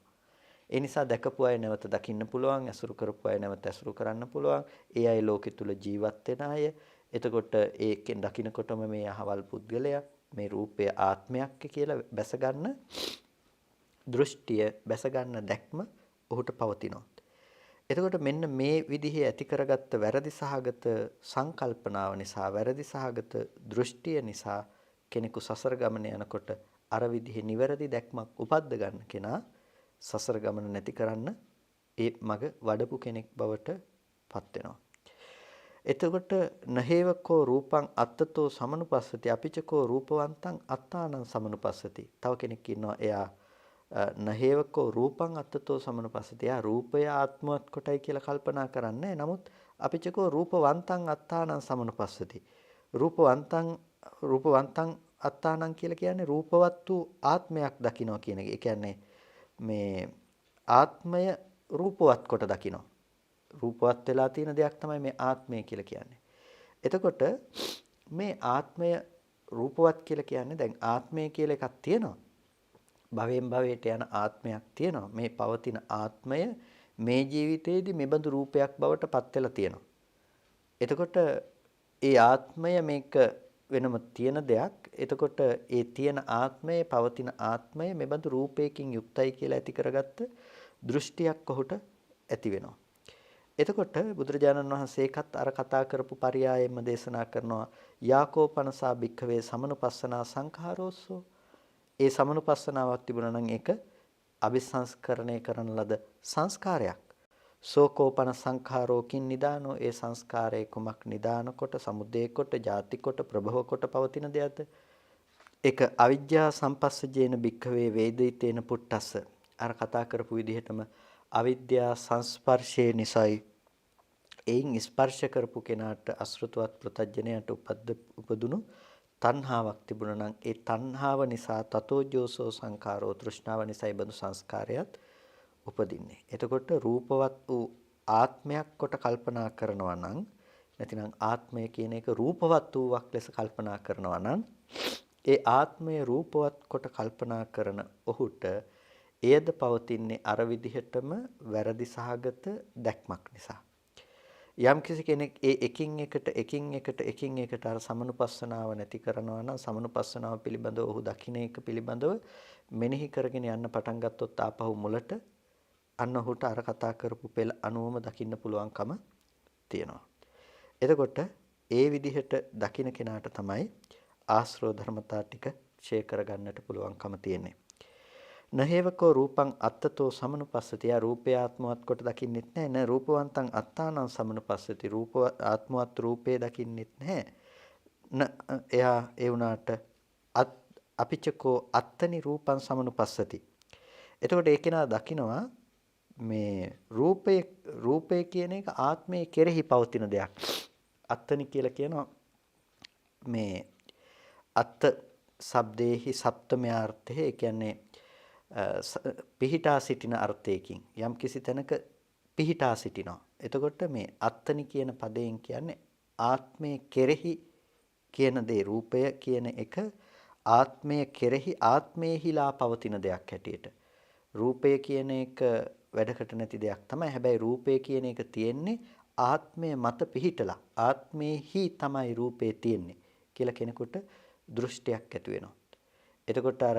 ඒ නිසා දැකපු අය නැවත දකින්න පුළුවන්, ඇසුරු කරපු අය නැවත ඇසුරු කරන්න පුළුවන්. ඒ අය ලෝකෙ තුල ජීවත් වෙන අය. එතකොට ඒකෙන් දකින්නකොටම මේ අහවල් පුද්ගලයා, මේ රූපය ආත්මයක් කියලා බැස ගන්න දෘෂ්ටිය, බැස ගන්න දැක්ම ඔහුට පවතිනවා. එතකොට මෙන්න මේ විදිහේ ඇති කරගත්ත වැරදි සහගත සංකල්පනාව නිසා, වැරදි සහගත දෘෂ්ටිය නිසා කෙනෙකු සසර ගමන යනකොට අර විදිහේ නිවැරදි දැක්මක් උපද්ද ගන්න කෙනා සසර ගමන නැති කරන්න ඒ මග වඩපු කෙනෙක් බවට පත් වෙනවා. එතකොට නහේවකෝ රූපං අත්තතෝ සමනුපස්සති අපිචකෝ රූපවන්තං අත්තානං සමනුපස්සති. තව කෙනෙක් ඉන්නවා එයා නහේවකෝ රූපං අත්තතෝ සමනුපස්සති. එයා රූපය ආත්මවත් කොටයි කියලා කල්පනා කරන්නේ. නමුත් අපිචකෝ රූපවන්තං අත්තානං සමනුපස්සති. රූපවන්තං අත්තානං කියලා කියන්නේ රූපවත් වූ ආත්මයක් දකිනවා කියන එක. ඒ කියන්නේ මේ ආත්මය රූපවත් කොට දකිනවා. රූපවත් වෙලා තියෙන දෙයක් තමයි මේ ආත්මය කියලා කියන්නේ. එතකොට මේ ආත්මය රූපවත් කියලා කියන්නේ දැන් ආත්මය කියලා එකක් තියෙනවා. භවයෙන් භවයට යන ආත්මයක් තියෙනවා. මේ පවතින ආත්මය මේ ජීවිතයේදී මෙබඳු රූපයක් බවට පත් වෙලා තියෙනවා. එතකොට ඒ ආත්මය මේක වෙනම තියෙන දෙයක්. එතකොට ඒ තියෙන ආත්මයේ පවතින ආත්මය මෙබඳු රූපයකින් යුක්තයි කියලා ඇති කරගත්ත දෘෂ්ටියක් ඔහුට ඇති වෙනවා. එතකොට බුදුරජාණන් වහන්සේකත් අර කතා කරපු පරයයෙන්ම දේශනා කරනවා යාකෝපනසා භික්ඛවේ සමනුපස්සනා සංඛාරෝස්සෝ. ඒ සමනුපස්සනාවක් තිබුණා නම් ඒක අபிසංස්කරණය කරන ලද සංස්කාරයක්. සෝකෝපන සංඛාරෝකින් නිදානෝ ඒ සංස්කාරයේ කුමක් නිදාන කොට සමුදේ කොට ජාති කොට ප්‍රභව කොට පවතින දෙයක්ද? ඒක අවිජ්ජා සම්පස්සජේන භික්ඛවේ වේදිතේන පුට්ටස්ස. අර කතා කරපු විදිහටම අවිද්‍යා සංස්පර්ශයේ නිසයි එයින් ස්පර්ශ කරපු කෙනාට අසෘතවත් ප්‍රතඥයට උපදුණු තණ්හාවක් තිබුණා නම් ඒ තණ්හාව නිසා තතෝ ජෝසෝ සංඛාරෝ තෘෂ්ණාව නිසා බඳු සංස්කාරයත් උපදින්නේ. එතකොට රූපවත් වූ ආත්මයක් කොට කල්පනා කරනවා නම් නැතිනම් ආත්මය කියන එක රූපවත් වූවක් ලෙස කල්පනා කරනවා නම් ඒ ආත්මය රූපවත් කොට කල්පනා කරන ඔහුට එයද පවතින්නේ අර විදිහටම වැරදි සහගත දැක්මක් නිසා. යම් කිසි කෙනෙක් ඒ එකින් එකට අර සමනුපස්සනාව නැති කරනවා නම් සමනුපස්සනාව පිළිබඳව ඔහු දකින්න එක පිළිබඳව මෙනෙහි කරගෙන යන්න පටන් ගත්තොත් ආපහු මුලට අන්න ඔහුට අර කතා කරපු පෙළ අනුවම දකින්න පුළුවන්කම තියෙනවා. එතකොට ඒ විදිහට දකින්න කෙනාට තමයි ආශ්‍රව ධර්මතා ටික ඡේ කරගන්නට පුළුවන්කම තියෙන්නේ. නහේවකෝ රූපං අත්තතෝ සමනුපස්සති. යා රූපය ආත්මවත් කොට දකින්නෙත් නැහැ. න රූපවන්තං අත්තානං සමනුපස්සති. රූප ආත්මවත් රූපේ දකින්නෙත් නැහැ. එයා ඒ වුණාට අපිචකෝ අත්තනි රූපං සමනුපස්සති. එතකොට ඒ කෙනා දකිනවා මේ රූපය කියන එක ආත්මයේ කෙරෙහි පවතින දෙයක්. අත්තනි කියලා කියනවා මේ අත්ත ශබ්දේහි සප්තමය අර්ථය. ඒ කියන්නේ පිහිටා සිටින අර්ථයකින් යම් කිසි තැනක පිහිටා සිටිනවා. එතකොට මේ අත්තනි කියන පදයෙන් කියන්නේ ආත්මයේ කෙරෙහි කියන දේ. රූපය කියන එක ආත්මයේ කෙරෙහි ආත්මයේහිලා පවතින දෙයක් හැටියට. රූපය කියන එක වැඩකට නැති දෙයක් තමයි. හැබැයි රූපය කියන එක තියෙන්නේ ආත්මය මත පිහිටලා. ආත්මයේහි තමයි රූපේ තියෙන්නේ කියලා කෙනෙකුට දෘෂ්ටියක් ඇති වෙනවා. එතකොට අර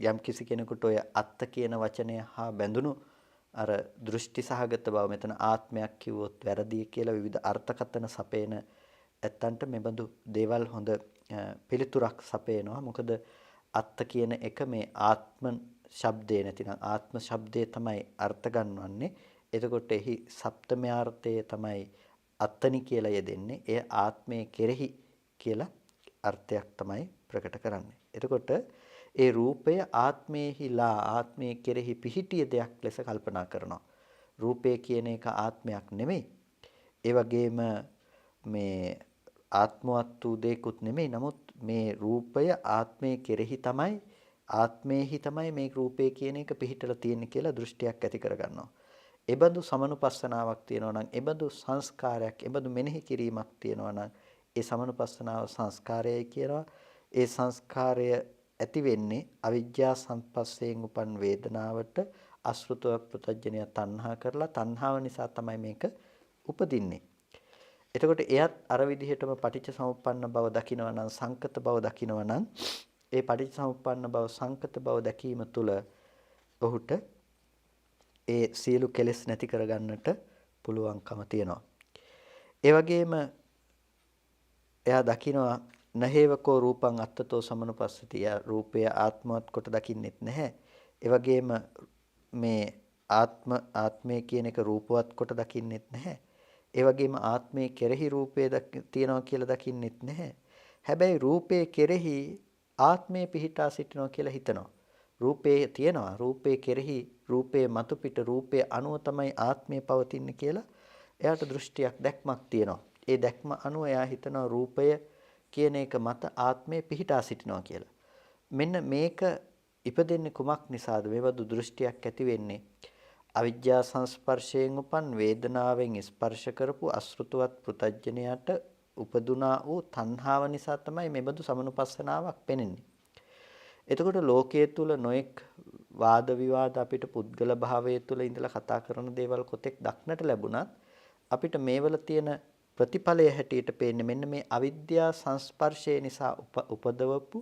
යම් කිසි කෙනෙකුට ඔය අත්ත කියන වචනය හා බැඳුණු අර දෘෂ්ටි සහගත බව මෙතන ආත්මයක් කිව්වොත් වැරදි කියලා විවිධ අර්ථකථන සපේන ඇත්තන්ට මෙබඳු දේවල් හොඳ පිළිතුරක් සපේනවා. මොකද අත්ත කියන එක මේ ආත්ම ශබ්දේ නැතිනම් ආත්ම ශබ්දේ තමයි අර්ථ ගන්නවන්නේ. එතකොට එහි සප්තමයාර්ථයේ තමයි අත්තනි කියලා යෙදෙන්නේ. එය ආත්මයේ කෙරෙහි කියලා අර්ථයක් තමයි ප්‍රකට කරන්නේ. එතකොට ඒ රූපය ආත්මයේහිලා ආත්මයේ කෙරෙහි පිහිටිය දෙයක් ලෙස කල්පනා කරනවා. රූපය කියන එක ආත්මයක් නෙමෙයි. ඒ වගේම මේ ආත්මවත් වූ දෙයක්ුත් නෙමෙයි. නමුත් මේ රූපය ආත්මයේ කෙරෙහි තමයි ආත්මයේහි තමයි මේ රූපය කියන එක පිහිටලා තියෙන්නේ කියලා දෘෂ්ටියක් ඇති කරගන්නවා. එබඳු සමනුපස්සනාවක් තියෙනවා නම්, එබඳු සංස්කාරයක්, එබඳු මෙනෙහි කිරීමක් තියෙනවා නම් ඒ සමනුපස්සනාව සංස්කාරයයි කියනවා. ඒ සංස්කාරය ඇති වෙන්නේ අවිජ්ජා සංපස්සයෙන් උපන් වේදනාවට අසෘතව පෘතජ්ජනය තණ්හා කරලා තණ්හාව නිසා තමයි මේක උපදින්නේ. එතකොට එයත් අර විදිහටම පටිච්ච සමුප්පන්න බව දකිනවා නම් සංකත බව දකිනවා නම් ඒ පටිච්ච සමුප්පන්න බව සංකත බව දැකීම තුළ ඔහුට ඒ සියලු කෙලෙස් නැති කරගන්නට පුළුවන්කම තියෙනවා. ඒ වගේම එයා දකිනවා නහේවකෝ රූපං අත්තතෝ සමනුපස්සති. රූපය ආත්මවත් කොට දකින්නෙත් නැහැ. ඒ වගේම මේ ආත්මය කියන එක රූපවත් කොට දකින්නෙත් නැහැ. ඒ වගේම ආත්මයේ කෙරෙහි රූපය තියනවා කියලා දකින්නෙත් නැහැ. හැබැයි රූපයේ කෙරෙහි ආත්මය පිහිටා සිටිනවා කියලා හිතනවා. රූපේ තියෙනවා. රූපේ කෙරෙහි රූපේ මතු පිට රූපේ අනුව තමයි ආත්මය පවතින්නේ කියලා එයාට දෘෂ්ටියක් දැක්මක් තියෙනවා. ඒ දැක්ම අනුව එයා හිතනවා රූපය කියන එක මත ආත්මය පිහිටා සිටිනවා කියලා. මෙන්න මේක ඉපදෙන්නේ කුමක් නිසාද? මේවදු දෘෂ්ටියක් ඇති වෙන්නේ අවිජ්ජා සංස්පර්ශයෙන් උපන් වේදනාවෙන් ස්පර්ශ කරපු අසෘතවත් පෘතජ්ජනයට උපදුනා වූ තණ්හාව නිසා තමයි මේබඳු සමනුපස්සනාවක් පෙනෙන්නේ. එතකොට ලෝකයේ තුල නොඑක් වාද විවාද අපිට පුද්ගල භාවයේ තුල ඉඳලා කතා කරන දේවල් කොතෙක් දක්නට ලැබුණත් අපිට මේවල තියෙන ප්‍රතිඵලය හැටියට පේන්නේ මෙන්න මේ අවිද්‍යා සංස්පර්ශය නිසා උපදවපු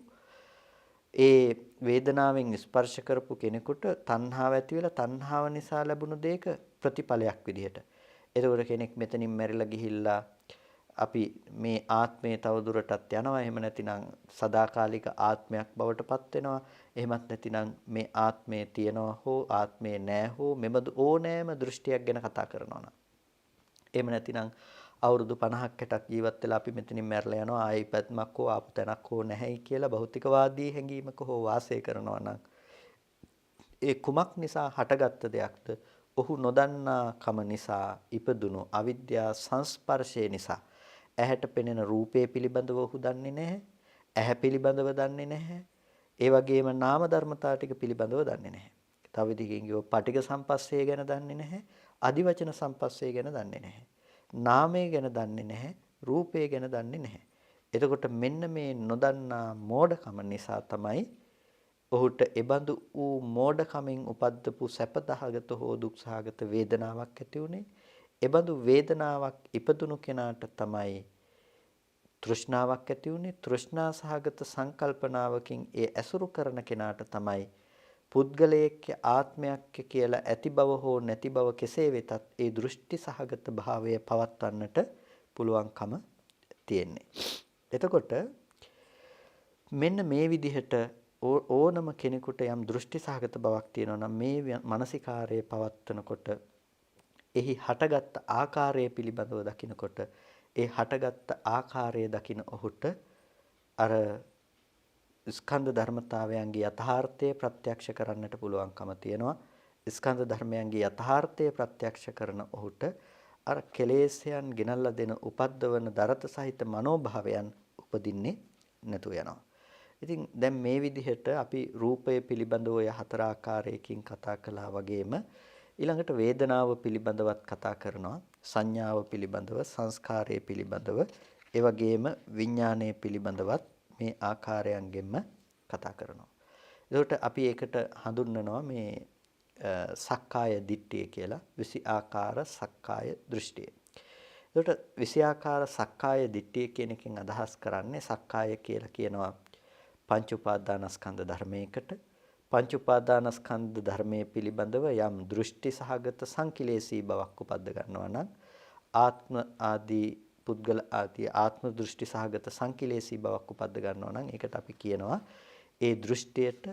ඒ වේදනාවෙන් ස්පර්ශ කරපු කෙනෙකුට තණ්හාව ඇති වෙලා තණ්හාව නිසා ලැබුණු දෙයක ප්‍රතිඵලයක් විදිහට. එතකොට කෙනෙක් මෙතනින් මැරිලා ගිහිල්ලා අපි මේ ආත්මය තව දුරටත් යනවා. එහෙම නැතිනම් සදාකාලික ආත්මයක් බවට පත් වෙනවා. එහෙමත් නැතිනම් මේ ආත්මය තියනවා හෝ ආත්මය නැහැ හෝ මෙබඳු ඕනෑම දෘෂ්ටියක් ගැන කතා කරනවා නම්. එහෙම නැතිනම් අවුරුදු 50ක් 60ක් ජීවත් වෙලා අපි මෙතනින් මැරලා යනවා. ආයි පැත්මක් හෝ ආපු තැනක් හෝ නැහැයි කියලා භෞතිකවාදී හැඟීමක හෝ වාසය කරනවා නම් ඒ කුමක් නිසා හටගත්ත දෙයක්ද? ඔහු නොදන්නා කම නිසා ඉපදුණු අවිද්‍යා සංස්පර්ශය නිසා ඇහැට පෙනෙන රූපය පිළිබඳව ඔහු දන්නේ නැහැ. ඇහැ පිළිබඳව දන්නේ නැහැ. ඒ වගේම නාම ධර්මතා ටික පිළිබඳව දන්නේ නැහැ. තව විදිහකින් කිව්වොත් පටිඝ සම්පස්සේ ගැන දන්නේ නැහැ. අදිවචන සම්පස්සේ ගැන දන්නේ නැහැ. නාමය ගැන දන්නේ නැහැ. රූපය ගැන දන්නේ නැහැ. එතකොට මෙන්න මේ නොදන්නා මෝඩකම නිසා තමයි ඔහුට එබඳු වූ මෝඩකමින් උපද්දපු සැපදහගත හෝ දුක්සහගත වේදනාවක් ඇති උනේ. එබඳු වේදනාවක් ඉපදුණු කෙනාට තමයි තෘෂ්ණාවක් ඇති උනේ. තෘෂ්ණා සහගත සංකල්පනාවකින් ඒ ඇසුරු කරන කෙනාට තමයි පුද්ගලයෙක් ආත්මයක් කියලා ඇති බව හෝ නැති බව කෙසේ වෙතත් ඒ දෘෂ්ටි සහගත භාවය පවත්වන්නට පුළුවන්කම තියෙන්නේ. එතකොට මෙන්න මේ විදිහට ඕනම කෙනෙකුට යම් දෘෂ්ටි සහගත බවක් තියෙනවා නම් මේ මානසිකාරයේ පවත්වනකොට එහි හටගත් ආකාරය පිළිබඳව දකිනකොට ඒ හටගත් ආකාරය දකින ඔහුට අර ස්කන්ධ ධර්මතාවයන්ගේ යථාර්ථය ප්‍රත්‍යක්ෂ කරන්නට පුළුවන්කම තියෙනවා. ස්කන්ධ ධර්මයන්ගේ යථාර්ථය ප්‍රත්‍යක්ෂ කරන ඔහුට අර කෙලෙස්යන් ගෙනල්ලා දෙන උපද්දවන දරත සහිත මනෝභාවයන් උපදින්නේ නැතු වෙනවා. ඉතින් දැන් මේ විදිහට අපි රූපය පිළිබඳව ඔය හතර ආකාරයකින් කතා කළා වගේම ඊළඟට වේදනාව පිළිබඳවත් කතා කරනවා. සංඥාව පිළිබඳව, සංස්කාරය පිළිබඳව, ඒ වගේම විඥානය පිළිබඳවත් මේ ආකාරයන්ගෙන්ම කතා කරනවා. එතකොට අපි ඒකට හඳුන්වනවා මේ සක්කාය දිට්ඨිය කියලා. 20 ආකාර සක්කාය දෘෂ්ටිය. එතකොට 20 ආකාර සක්කාය දිට්ඨිය කියන එකෙන් අදහස් කරන්නේ සක්කාය කියලා කියනවා පංච උපාදානස්කන්ධ ධර්මයකට. පංච උපාදානස්කන්ධ ධර්මයේ පිළිබඳව යම් දෘෂ්ටි සහගත සංකිලේශී බවක් උපද්ද ගන්නවා නම් ආත්ම ආදී පුද්ගල ආදී ආත්ම දෘෂ්ටි සහගත සංකිලේශී බවක් උපද්ද ගන්නවා නම් ඒකට අපි කියනවා ඒ දෘෂ්ටියට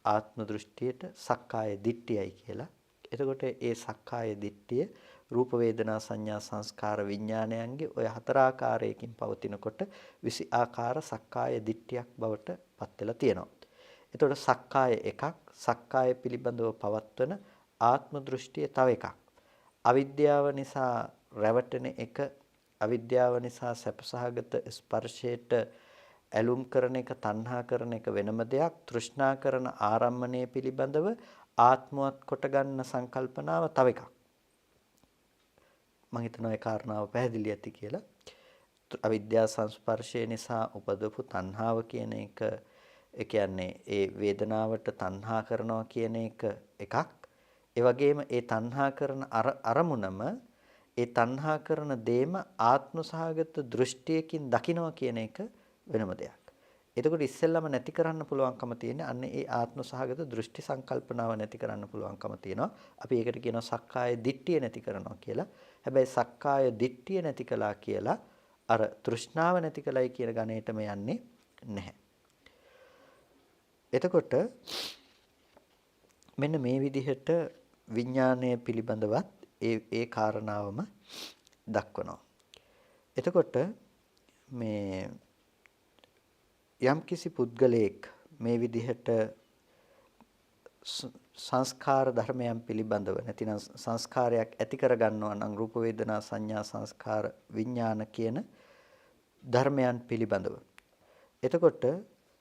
ආත්ම දෘෂ්ටියට සක්කාය දිට්ඨියයි කියලා. එතකොට ඒ සක්කාය දිට්ඨිය රූප වේදනා සංඥා සංස්කාර විඥානයන්ගේ ඔය හතර ආකාරයකින් පවතිනකොට 20 ආකාර සක්කාය දිට්ඨියක් බවට පත් වෙලා තියෙනවා. එතකොට සක්කාය එකක්, සක්කාය පිළිබඳව පවත්වන ආත්ම දෘෂ්ටිය තව එකක්. අවිද්‍යාව නිසා රැවටෙන එක, අවිද්‍යාව නිසා සැපසහගත ස්පර්ශයට ඇලුම් කරන එක, තණ්හා කරන එක වෙනම දෙයක්. තෘෂ්ණා කරන ආරම්මණය පිළිබඳව ආත්මවත් කොට ගන්න සංකල්පනාව තව එකක්. මම හිතනවා ඒ කාරණාව පැහැදිලි ඇති කියලා. අවිද්‍යා සංස්පර්ශය නිසා උපදවපු තණ්හාව කියන එක, ඒ කියන්නේ ඒ වේදනාවට තණ්හා කරනවා කියන එක එකක්. ඒ වගේම ඒ තණ්හා කරන අරමුණම ඒ තණ්හා කරන දේම ආත්මසහගත දෘෂ්ටියකින් දකිනවා කියන එක වෙනම දෙයක්. එතකොට ඉස්සෙල්ලම නැති කරන්න පුළුවන්කම තියෙන්නේ අන්න ඒ ආත්මසහගත දෘෂ්ටි සංකල්පනාව නැති කරන්න පුළුවන්කම තියෙනවා. අපි ඒකට කියනවා සක්කාය දිට්ඨිය නැති කරනවා කියලා. හැබැයි සක්කාය දිට්ඨිය නැති කළා කියලා අර තෘෂ්ණාව නැති කළයි කියන ගණේටම යන්නේ නැහැ. එතකොට මෙන්න මේ විදිහට විඥානය පිළිබඳවත් ඒ කාරණාවම දක්වනවා. එතකොට මේ යම්කිසි පුද්ගලයෙක් මේ විදිහට සංස්කාර ධර්මයන් පිළිබඳව නැතිනම් සංස්කාරයක් ඇති කර ගන්නවා නම් රූප වේදනා සංඥා සංස්කාර විඥාන කියන ධර්මයන් පිළිබඳව. එතකොට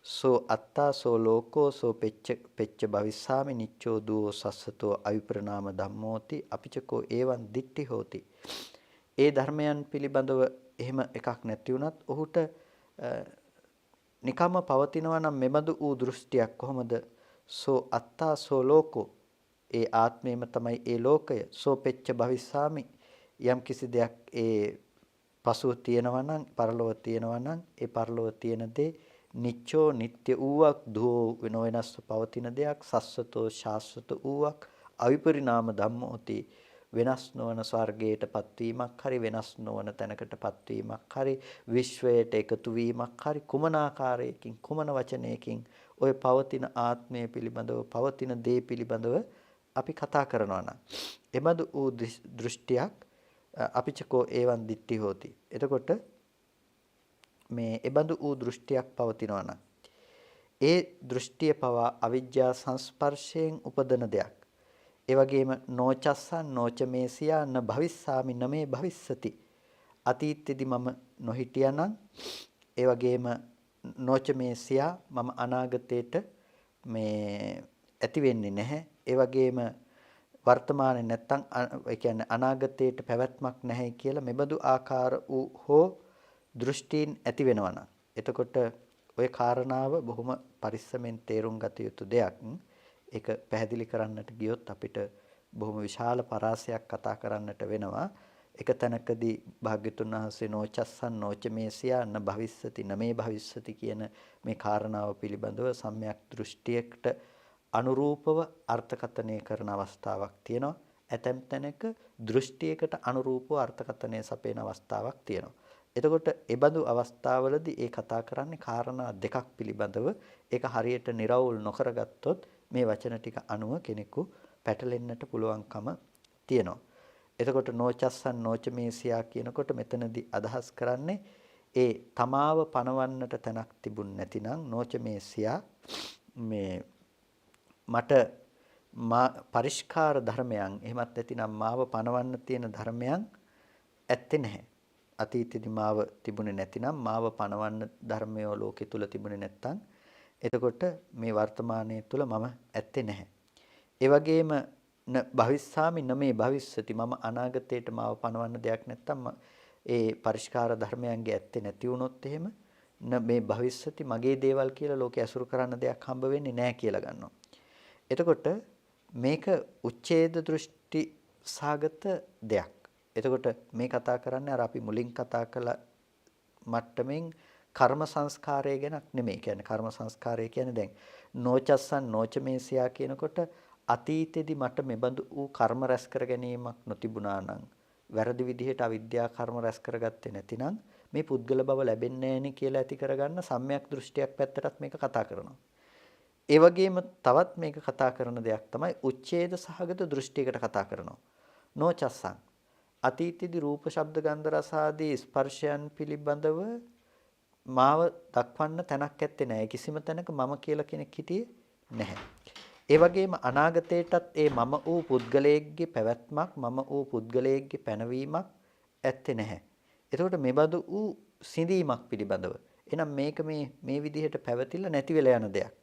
සෝ අත්තා සෝ ලෝකෝ සෝ පෙච්ච භවිස්සාමි නිච්චෝ දුෝ සස්සතෝ අවිපරණාම ධම්මෝති අපිචකෝ ඒවං දිට්ඨි හෝති. ඒ ධර්මයන් පිළිබඳව එහෙම එකක් නැති වුණත් ඔහුට නිකම්ම පවතිනවා නම් මෙබඳු වූ දෘෂ්ටියක් කොහොමද? සෝ අත්තා සෝ ලෝකෝ, ඒ ආත්මයම තමයි ඒ ලෝකය. සෝ පෙච්ච භවිස්සාමි, යම් කිසි දෙයක් ඒ පසුව තියෙනවා නම්, පරලොව තියෙනවා නම්, ඒ පරලොව තියෙන දේ නිච්චෝ නිට්ටය වූවක්, දුෝ වෙනස්ව පවතින දෙයක්, සස්සතෝ ශාස්වත වූවක්, අවිපරිණාම ධම්මෝති, වෙනස් නොවන ස්වර්ගයට පත්වීමක් හරි, වෙනස් නොවන තැනකට පත්වීමක් හරි, විශ්වයට එකතු වීමක් හරි, කුමන ආකාරයකින් කුමන වචනයකින් ඔය පවතින ආත්මය පිළිබඳව, පවතින දේ පිළිබඳව අපි කතා කරනවා නම්, එබඳු වූ දෘෂ්ටියක් අපිචකෝ ඒවන් දිට්ටි හෝති. එතකොට මේ එබඳු වූ දෘෂ්ටියක් පවතිනවා නම්, ඒ දෘෂ්ටිය පවා අවිජ්ජා සංස්පර්ශයෙන් උපදන දෙයක්. ඒ වගේම නෝචස්සන් නෝචමේසියා න භවිස්සාමි නමේ භවිස්සති. අතීතෙදි මම නොහිටියානම්, ඒ වගේම නෝචමේසියා මම අනාගතේට මේ ඇති වෙන්නේ නැහැ. ඒ වගේම වර්තමානයේ නැත්තම් ඒ කියන්නේ අනාගතයට පැවැත්මක් නැහැ කියලා මෙබඳු ආකාර වූ හෝ දෘෂ්ටීන් ඇති වෙනවා නම්, එතකොට ওই කාරණාව බොහොම පරිස්සමෙන් තේරුම් ගත යුතු දෙයක්. ඒක පැහැදිලි කරන්නට ගියොත් අපිට බොහොම විශාල පරාසයක් කතා කරන්නට වෙනවා. එක තැනකදී භාග්‍යතුන් වහන්සේ නෝචස්සන් නෝචමේසියා න භවිස්සති නමේ භවිස්සති කියන මේ කාරණාව පිළිබඳව සම්‍යක් දෘෂ්ටියකට අනුරූපව අර්ථකථනය කරන අවස්ථාවක් තියෙනවා. ඇතැම් තැනක දෘෂ්ටියකට අනුරූපව අර්ථකථනය සපයන අවස්ථාවක් තියෙනවා. එතකොට එබඳු අවස්ථාවලදී ඒ කතා කරන්නේ කාරණා දෙකක් පිළිබඳව. ඒක හරියට निराවුල් නොකරගත්තොත් මේ වචන ටික අනුව කෙනෙකු පැටලෙන්නට පුළුවන්කම තියෙනවා. එතකොට නෝචස්සන් නෝචමේසියා කියනකොට මෙතනදී අදහස් කරන්නේ ඒ තමාව පණවන්නට තැනක් තිබුණ නැතිනම් නෝචමේසියා මේ මට පරිස්කාර ධර්මයන් එහෙමත් නැතිනම් මාව පණවන්න තියෙන ධර්මයන් ඇත්තේ නැහැ. අතීතෙදි මාව තිබුණේ නැතිනම් මාව පණවන්න ධර්මය ලෝකෙ තුල තිබුණේ නැත්තම් එතකොට මේ වර්තමානයේ තුල මම ඇත්තේ නැහැ. ඒ වගේම භවිස්සාමි නමේ භවිස්සති, මම අනාගතයට මාව පණවන්න දෙයක් නැත්තම් ඒ පරිස්කාර ධර්මයන්ගේ ඇත්තේ නැති වුණොත් එහෙම මේ භවිස්සති මගේ දේවල් කියලා ලෝකෙ අසුරු කරන්න දෙයක් හම්බ වෙන්නේ නැහැ කියලා ගන්නවා. එතකොට මේක උච්ඡේද දෘෂ්ටි සාගත දෙයක්. එතකොට මේ කතා කරන්නේ අර අපි මුලින් කතා කළ මට්ටමින් කර්ම සංස්කාරය ගැනක් නෙමෙයි. කියන්නේ කර්ම සංස්කාරය කියන්නේ දැන් නෝචස්සන් නෝචමේසියා කියනකොට අතීතෙදි මට මෙබඳු වූ කර්ම රැස් කර ගැනීමක් නොතිබුණා නම්, වැරදි විදිහට අවිද්‍යා කර්ම රැස් කරගත්තේ නැතිනම් මේ පුද්ගල බව ලැබෙන්නේ නැහැ නේ කියලා ඇති කරගන්න සම්‍යක් දෘෂ්ටියක් පැත්තටත් මේක කතා කරනවා. ඒ වගේම තවත් මේක කතා කරන දෙයක් තමයි උච්ඡේද සහගත දෘෂ්ටියකට කතා කරනවා. නෝචස්සං අතීතයේදී රූප ශබ්ද ගන්ධ රස ආදී ස්පර්ශයන් පිළිබඳව මාව දක්වන්න තැනක් ඇත්තේ නැහැ. කිසිම තැනක මම කියලා කෙනෙක් හිටියේ නැහැ. ඒ වගේම අනාගතයටත් ඒ මම වූ පුද්ගලයෙක්ගේ පැවැත්මක්, මම වූ පුද්ගලයෙක්ගේ පැනවීමක් ඇත්තේ නැහැ. එතකොට මෙබඳු වූ සිඳීමක් පිළිබඳව. එහෙනම් මේක මේ විදිහට පැවතිලා නැති වෙලා යන දෙයක්.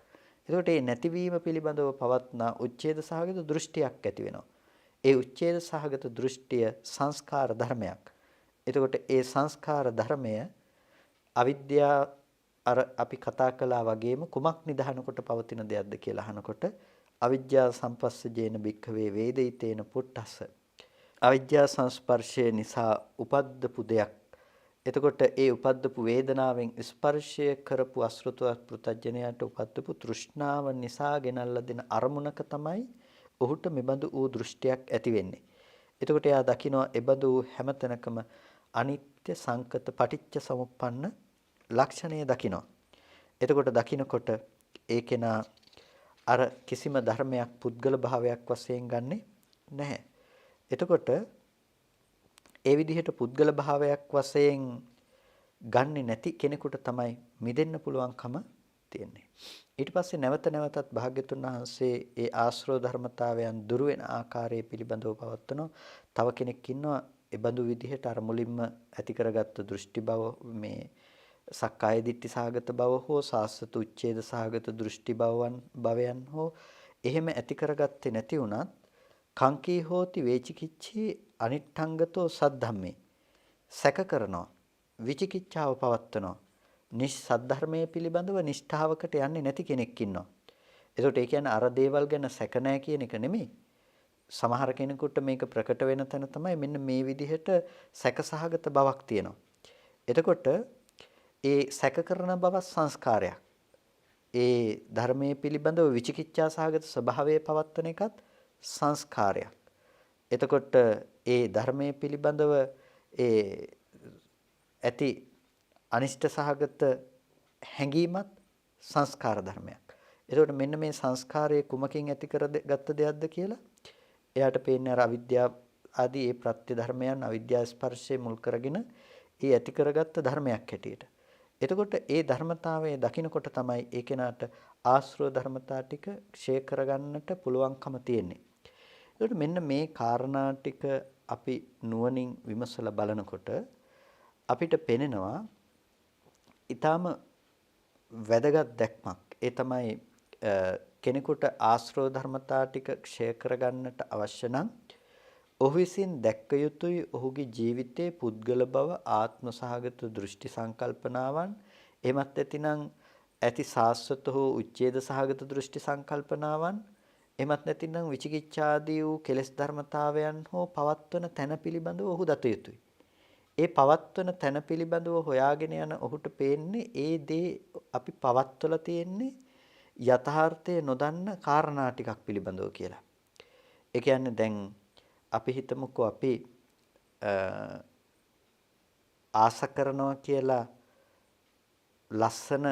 එතකොට මේ නැතිවීම පිළිබඳව පවත්නා උච්ඡේද සහගත දෘෂ්ටියක් ඇති වෙනවා. ඒ උච්ඡේද සහගත දෘෂ්ටිය සංස්කාර ධර්මයක්. එතකොට ඒ සංස්කාර ධර්මය අවිද්‍යා අර අපි කතා කළා වගේම කුමක් නිදහනකොට පවතින දෙයක්ද කියලා අහනකොට අවිද්‍යා සම්පස්සජේන භික්ඛවේ වේදිතේන පුට්ටස්ස. අවිද්‍යා සංස්පර්ශය නිසා උපද්දපු දෙයක්. එතකොට ඒ උපද්දපු වේදනාවෙන් ස්පර්ශය කරපු අසෘතවත් පෘතජ්ජනයට උපද්දපු තෘෂ්ණාව නිසා ගෙනල්ලා දෙන අරමුණක තමයි ඔහුට මෙබඳු වූ දෘෂ්ටියක් ඇති වෙන්නේ. එතකොට එයා දකිනවා එබඳු හැමතැනකම අනිත්‍ය සංකත පටිච්ච සමුප්පන්න ලක්ෂණය දකිනවා. එතකොට දකිනකොට ඒ කෙනා අර කිසිම ධර්මයක් පුද්ගල භාවයක් වශයෙන් ගන්නෙ නැහැ. එතකොට ඒ විදිහට පුද්ගල භාවයක් වශයෙන් ගන්නෙ නැති කෙනෙකුට තමයි මිදෙන්න පුළුවන්කම තියෙන්නේ. ඊට පස්සේ නැවත නැවතත් භාග්‍යතුන් වහන්සේ ඒ ආශ්‍රව ධර්මතාවයන් දුරු වෙන ආකාරය පිළිබඳව පවත්වනවා. තව කෙනෙක් ඉන්නවා ඒ බඳු විදිහට අර මුලින්ම ඇති කරගත්තු දෘෂ්ටි බව, මේ සක්කාය දිට්ඨි සාගත බව හෝ සාස්වත උච්ඡේද සාගත දෘෂ්ටි භවයන් හෝ එහෙම ඇති කරගත්තේ නැති වුණත් කංකී හෝති වේචිකිච්ඡී අනිට්ඨංගතෝ සද්ධම්මේ සැක කරනවා, විචිකිච්ඡාව පවත්වනවා. සද්ධර්මයේ පිළිබඳව නිෂ්ඨාවකට යන්නේ නැති කෙනෙක් ඉන්නවා. ඒකට ඒ කියන්නේ අර දේවල් ගැන සැක නැහැ කියන එක නෙමෙයි. සමහර කෙනෙකුට මේක ප්‍රකට වෙන තැන තමයි මෙන්න මේ විදිහට සැකසහගත බවක් තියෙනවා. එතකොට ඒ සැක කරන බව සංස්කාරයක්. ඒ ධර්මයේ පිළිබඳව විචිකිච්ඡා සහගත ස්වභාවයේ පවත්වන එකත් සංස්කාරයක්. එතකොට ඒ ධර්මයේ පිළිබඳව ඒ ඇති අනිෂ්ට සහගත හැඟීමත් සංස්කාර ධර්මයක්. එතකොට මෙන්න මේ සංස්කාරයේ කුමකින් ඇති කරගත්ත දෙයක්ද කියලා එයාට පේන්නේ අර අවිද්‍යාව ආදී ඒ ප්‍රත්‍ය ධර්මයන් අවිද්‍යා ස්පර්ශයේ මුල් කරගෙන ඒ ඇති කරගත්ත ධර්මයක් හැටියට. එතකොට ඒ ධර්මතාවයේ දකින්නකොට තමයි ඒ කෙනාට ආශ්‍රව ධර්මතා ටික ක්ෂය කරගන්නට පුළුවන්කම තියෙන්නේ. ඒකට මෙන්න මේ කාරණා ටික අපි නුවණින් විමසලා බලනකොට අපිට පෙනෙනවා ඊටාම වැදගත් දැක්මක්. ඒ තමයි කෙනෙකුට ආශ්‍රව ධර්මතා ටික ක්ෂය කරගන්නට අවශ්‍ය නම් ඔහු විසින් දැක්ක යුතුයි ඔහුගේ ජීවිතයේ පුද්ගල බව ආත්ම සහගත දෘෂ්ටි සංකල්පනාවන් එමත් ඇතිනම් ඇති සාස්වත හෝ උච්ඡේද සහගත දෘෂ්ටි සංකල්පනාවන් එමත් නැතිනම් විචිකිච්ඡාදී වූ කෙලෙස් ධර්මතාවයන් හෝ පවත්වන තැන පිළිබඳව ඔහු දත යුතුයි. ඒ පවත්වන තැන පිළිබඳව හොයාගෙන යන ඔහුට පේන්නේ ඒ දේ අපි පවත්වලා තියෙන්නේ යථාර්ථය නොදන්න කාරණා ටිකක් පිළිබඳව කියලා. ඒ කියන්නේ දැන් අපි හිතමුකෝ අපි ආස කරනවා කියලා ලස්සන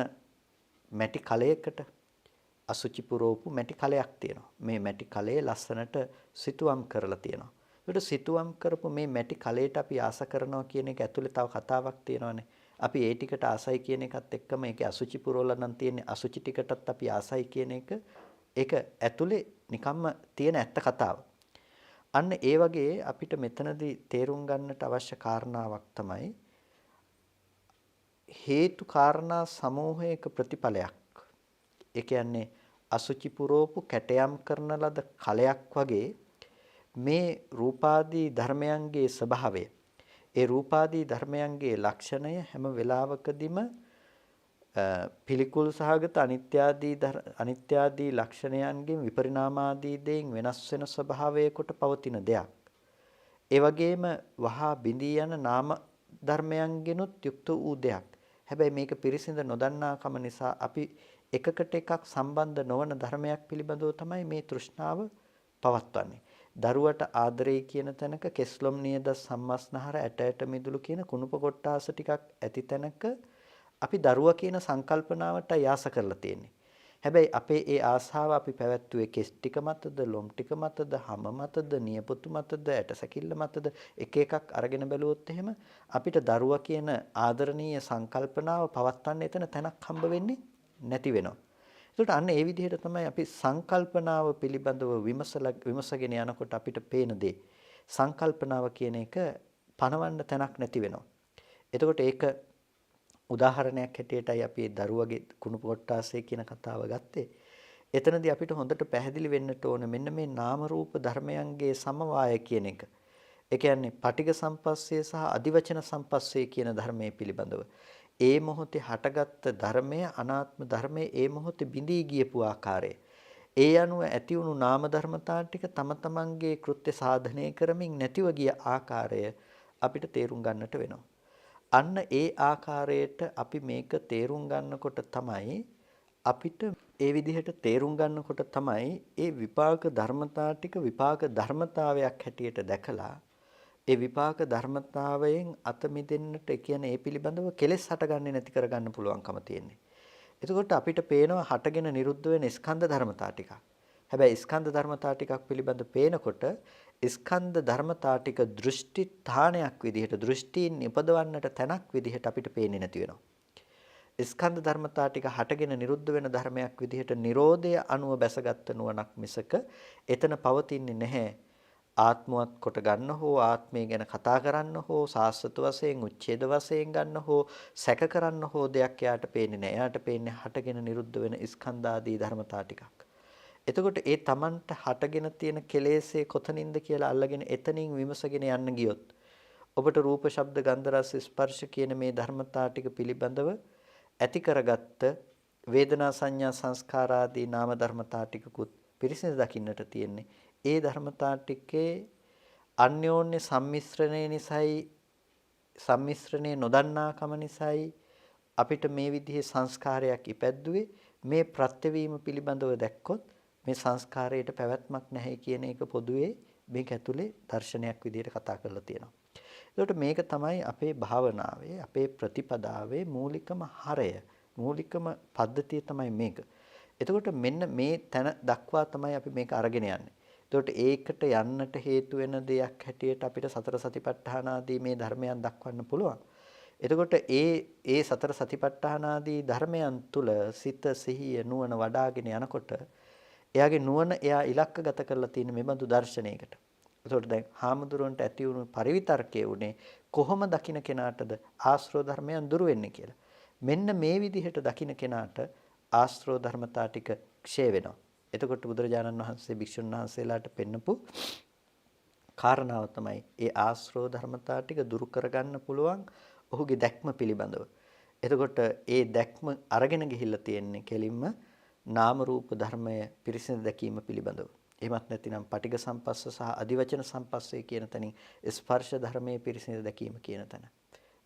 මැටි කලයකට අසුචි පුරෝපු මැටි කලයක් තියෙනවා. මේ මැටි කලයේ ලස්සනට සිතුවම් කරලා තියෙනවා. ඒකට සිතුවම් කරපු මේ මැටි කලයට අපි ආස කරනවා කියන එක ඇතුලේ තව කතාවක් තියෙනවානේ. අපි ඒ ටිකට ආසයි කියන එකත් එක්කම ඒකේ අසුචි පුරවලා නම් තියෙන්නේ අසුචි ටිකටත් අපි ආසයි කියන එක ඒක ඇතුලේ නිකම්ම තියෙන ඇත්ත කතාව. අන්න ඒ වගේ අපිට මෙතනදී තේරුම් ගන්නට අවශ්‍ය කාරණාවක් තමයි හේතු කාරණා සමූහයක ප්‍රතිඵලයක්. ඒ කියන්නේ අසුචි පුරෝපු කැටයම් කරන ලද කලයක් වගේ මේ රූපාදී ධර්මයන්ගේ ස්වභාවය ඒ රූපාදී ධර්මයන්ගේ ලක්ෂණය හැම වෙලාවකදීම පිළිකුල් සහගත අනිත්‍යාදී ලක්ෂණයන්ගෙන් විපරිණාමාදී දෙයින් වෙනස් වෙන ස්වභාවයකට පවතින දෙයක්. ඒ වගේම වහා බිඳී යන නාම ධර්මයන්ගෙනුත් යුක්ත වූ දෙයක්. හැබැයි මේක පිරිසිඳ නොදන්නාකම නිසා අපි එකකට එකක් සම්බන්ධ නොවන ධර්මයක් පිළිබඳව තමයි මේ තෘෂ්ණාව පවත්වන්නේ. දරුවට ආදරේ කියන තැනක කෙස්ලොම් නියද සම්මස්නහර ඇට ඇට මිදුළු කියන කුණුප කොටාස ටිකක් ඇති තැනක අපි දරුවා කියන සංකල්පනාවට ආස කරලා තියෙන්නේ. හැබැයි අපේ ඒ ආසාව අපි පැවැත්වුවේ කෙස් ටික මතද, ලොම් ටික මතද, හම මතද, නියපොතු මතද, ඇටසැකිල්ල මතද එක එකක් අරගෙන බැලුවොත් එහෙම අපිට දරුවා කියන ආදරණීය සංකල්පනාව පවත්වන්න එතන තැනක් හම්බ වෙන්නේ නැති වෙනවා. ඒකට අන්න ඒ විදිහට තමයි අපි සංකල්පනාව පිළිබඳව විමසගෙන යනකොට අපිට පේන දේ. සංකල්පනාව කියන එක පණවන්න තැනක් නැති වෙනවා. එතකොට ඒක උදාහරණයක් හැටියටයි අපි දරුවගේ කුණු පොට්ටාසේ කියන කතාව ගත්තේ. එතනදී අපිට හොඳට පැහැදිලි වෙන්නට ඕන මෙන්න මේ නාම රූප ධර්මයන්ගේ සමவாய කියන එක. ඒ කියන්නේ පටිඝ සම්පස්සේ සහ අදිවචන සම්පස්සේ කියන ධර්මයේ පිළිබඳව. ඒ මොහොතේ හටගත්ත ධර්මය අනාත්ම ධර්මයේ ඒ මොහොතේ බිඳී ගියපු ආකාරය. ඒ අනුව ඇති වුණු නාම ධර්මතා ටික තම තමන්ගේ කෘත්‍ය සාධනය කරමින් නැතිව ගිය ආකාරය අපිට තේරුම් ගන්නට වෙනවා. අන්න ඒ ආකාරයට අපි මේක තේරුම් ගන්නකොට තමයි අපිට ඒ විදිහට තේරුම් ගන්නකොට තමයි ඒ විපාක ධර්මතා ටික විපාක ධර්මතාවයක් හැටියට දැකලා ඒ විපාක ධර්මතාවයෙන් අත මිදෙන්නට කියන්නේ ඒ පිළිබඳව කෙලෙස් හටගන්නේ නැති කරගන්න පුළුවන්කම තියෙන්නේ. එතකොට අපිට පේනවා හටගෙන නිරුද්ධ වෙන ස්කන්ධ ධර්මතා ටිකක්. හැබැයි ස්කන්ධ ධර්මතා ටිකක් පිළිබඳ පේනකොට ස්කන්ධ ධර්මතා ටික දෘෂ්ටි ථානයක් විදිහට දෘෂ්ටීන් ඉපදවන්නට තැනක් විදිහට අපිට පේන්නේ නැති වෙනවා. ස්කන්ධ ධර්මතා ටික හටගෙන නිරුද්ධ වෙන ධර්මයක් විදිහට Nirodha අනුව බැසගත් නුවණක් මිසක එතන පවතින්නේ නැහැ. ආත්මවත් කොට ගන්න හෝ ආත්මය ගැන කතා කරන්න හෝ සාස්වත වශයෙන් උච්ඡේද වශයෙන් ගන්න හෝ සැක කරන්න හෝ දෙයක් යාට පේන්නේ නැහැ. යාට පේන්නේ හටගෙන නිරුද්ධ වෙන ස්කන්ධාදී ධර්මතා ටිකක්. එතකොට ඒ Tamanට හටගෙන තියෙන කෙලෙස්ේ කොතනින්ද කියලා අල්ලගෙන එතනින් විමසගෙන යන්න ගියොත් ඔබට රූප, ශබ්ද, ගන්ධ, රස, ස්පර්ශ කියන මේ ධර්මතා ටික පිළිබඳව ඇති කරගත්ත වේදනා සංඥා සංස්කාර ආදී නාම ධර්මතා ටිකකුත් පිරිසිදු දකින්නට තියෙන්නේ. ඒ ධර්මතා ටිකේ අන්‍යෝන්‍ය සම්මිශ්‍රණය නිසායි සම්මිශ්‍රණය නොදන්නාකම නිසායි අපිට මේ විදිහේ සංස්කාරයක් ඉපැද්දුවේ. මේ ප්‍රත්‍යවීම පිළිබඳව දැක්කොත් මේ සංස්කාරයට පැවැත්මක් නැහැ කියන එක පොදුවේ මේක ඇතුලේ දර්ශනයක් විදිහට කතා කරලා තියෙනවා. ඒකට මේක තමයි අපේ භාවනාවේ අපේ ප්‍රතිපදාවේ මූලිකම හරය. මූලිකම පද්ධතිය තමයි මේක. එතකොට මෙන්න මේ තැන දක්වා තමයි අපි මේක අරගෙන යන්නේ. එතකොට ඒකට යන්නට හේතු වෙන දෙයක් හැටියට අපිට සතර සතිපට්ඨාන ආදී මේ ධර්මයන් දක්වන්න පුළුවන්. එතකොට ඒ සතර සතිපට්ඨාන ආදී ධර්මයන් තුල සිත සිහිය නුවණ වඩ아가ගෙන යනකොට එයාගේ නුවණ එයා ඉලක්කගත කරලා තියෙන මෙබඳු දර්ශනයකට. එතකොට දැන් හාමුදුරුවන්ට ඇති වුණු පරිවිතර්කයේ උනේ කොහොම දකින්න කෙනාටද ආශ්‍රව ධර්මයන් දුරු වෙන්නේ කියලා. මෙන්න මේ විදිහට දකින්න කෙනාට ආශ්‍රව ධර්මතා ටික ක්ෂය වෙනවා. එතකොට බුදුරජාණන් වහන්සේ භික්ෂුන් වහන්සේලාට පෙන්නපු කාරණාව තමයි ඒ ආශ්‍රව ධර්මතා ටික දුරු කරගන්න පුළුවන් ඔහුගේ දැක්ම පිළිබඳව. එතකොට ඒ දැක්ම අරගෙන ගිහිල්ලා තියෙන්නේ කෙලින්ම නාම රූප ධර්මය පිරිසිදු දැකීම පිළිබඳව. එහෙමත් නැතිනම් පටිඝ සම්පස්ස සහ අදිවචන සම්පස්සේ කියන තැනින් ස්පර්ශ ධර්මයේ පිරිසිදු දැකීම කියන තැන.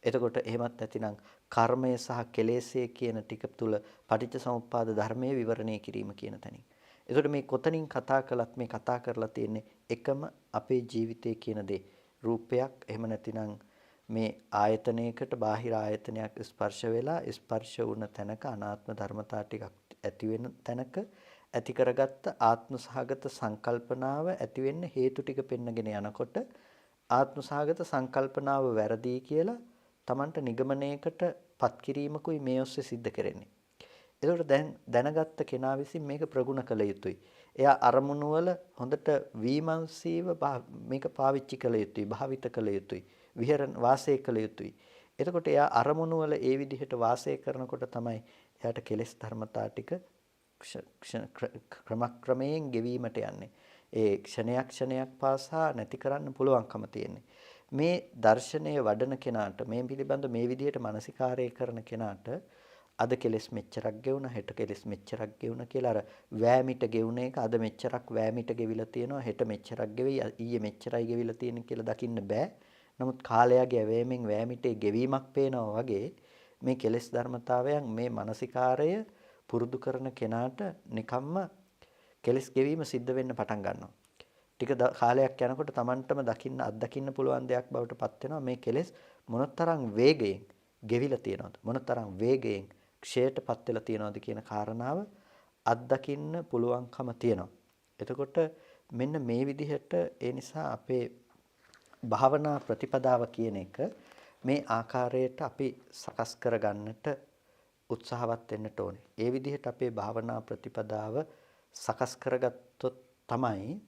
එතකොට එහෙමත් නැතිනම් කර්මය සහ කෙලෙස්ය කියන ටික තුල පටිච්චසමුප්පාද ධර්මයේ විවරණය කිරීම කියන තැනින්. එතකොට මේ කොතනින් කතා කළත් මේ කතා කරලා තියෙන්නේ එකම අපේ ජීවිතයේ කියන දේ. රූපයක් එහෙම නැතිනම් මේ ආයතනයකට බාහිර ආයතනයක් ස්පර්ශ වෙලා ස්පර්ශ වුණ තැනක අනාත්ම ධර්මතා ටිකක් ඇති වෙන තැනක ඇති කරගත්ත ආත්ම සහගත සංකල්පනාව ඇති වෙන්න හේතු ටික පෙන්නගෙන යනකොට ආත්ම සහගත සංකල්පනාව වැරදි කියලා Tamanට නිගමනයකට පත් කිරීමකුයි මේ ඔස්සේ සිද්ධ කරන්නේ. ඒකට දැන් දැනගත්ත කෙනා විසින් මේක ප්‍රගුණ කළ යුතුයි. එයා අරමුණු වල හොඳට විමර්ශීව මේක පාවිච්චි කළ යුතුයි, භාවිත කළ යුතුයි, විහෙරණ වාසය කළ යුතුයි. එතකොට එයා අරමුණු වල ඒ විදිහට වාසය කරනකොට තමයි එයාට කෙලෙස් ධර්මතා ටික ක්‍රමක්‍රමයෙන් ගෙවීමට යන්නේ. ඒ ක්ෂණයක් පාසා නැති කරන්න පුළුවන්කම තියෙන්නේ. මේ දර්ශනය වඩන කෙනාට මේ පිළිබඳ මේ විදිහට මානසිකාරය කරන කෙනාට අද කෙලස් මෙච්චරක් ගෙවුණා හෙට කෙලස් මෙච්චරක් ගෙවුණා කියලා අර වෑමිට ගෙවුණ එක අද මෙච්චරක් වෑමිට ගෙවිලා තියෙනවා හෙට මෙච්චරක් ගෙවි ඊයේ මෙච්චරයි ගෙවිලා තියෙන කියලා දකින්න බෑ. නමුත් කාලයගේ වෑමෙන් වෑමිටේ ගෙවීමක් පේනවා වගේ මේ කෙලස් ධර්මතාවයන් මේ මානසිකාරය පුරුදු කරන කෙනාට නිකම්ම කෙලස් ගෙවීම සිද්ධ වෙන්න පටන් ගන්නවා. ටික කාලයක් යනකොට Tamanටම අත්දකින්න පුළුවන් දෙයක් බවට පත් වෙනවා මේ කෙලස් මොනතරම් වේගයෙන් ගෙවිලා තියෙනවද මොනතරම් වේගයෙන් ක්ෂයටපත් වෙලා තියෙනවද කියන කාරණාව අත්දකින්න පුළුවන්කම තියෙනවා. එතකොට මෙන්න මේ විදිහට ඒ නිසා අපේ භාවනා ප්‍රතිපදාව කියන එක මේ ආකාරයට අපි සකස් කරගන්නට උත්සාහවත් වෙන්නට ඕනේ. ඒ විදිහට අපේ භාවනා ප්‍රතිපදාව සකස් කරගත්තොත් තමයි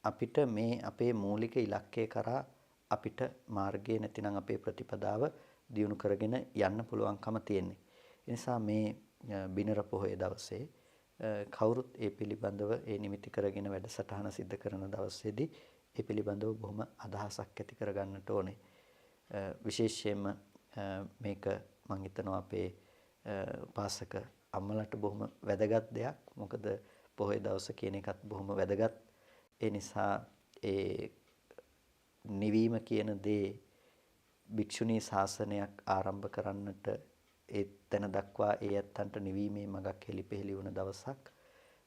අපිට මේ අපේ මූලික ඉලක්කය කරා අපිට මාර්ගය නැතිනම් අපේ ප්‍රතිපදාව දියුණු කරගෙන යන්න පුළුවන්කම තියෙන්නේ. ඒ නිසා මේ බිනර පොහොය දවසේ කවුරුත් ඒ පිළිබඳව ඒ නිමිති කරගෙන වැඩසටහන සිද්ධ කරන දවසේදී ඒ පිළිබඳව බොහොම අදහසක් ඇති කරගන්නට ඕනේ. විශේෂයෙන්ම මේක මම හිතනවා අපේ උපාසක අම්මලට බොහොම වැදගත් දෙයක්. මොකද පොහොය දවස කියන එකත් බොහොම වැදගත්. ඒ නිසා ඒ නිවීම කියන දේ භික්ෂුණී ශාසනයක් ආරම්භ කරන්නට ඒ තැන දක්වා ඒ ඇත්තන්ට නිවීමේ මඟක් හෙළිපෙහෙළි වුණ දවසක්.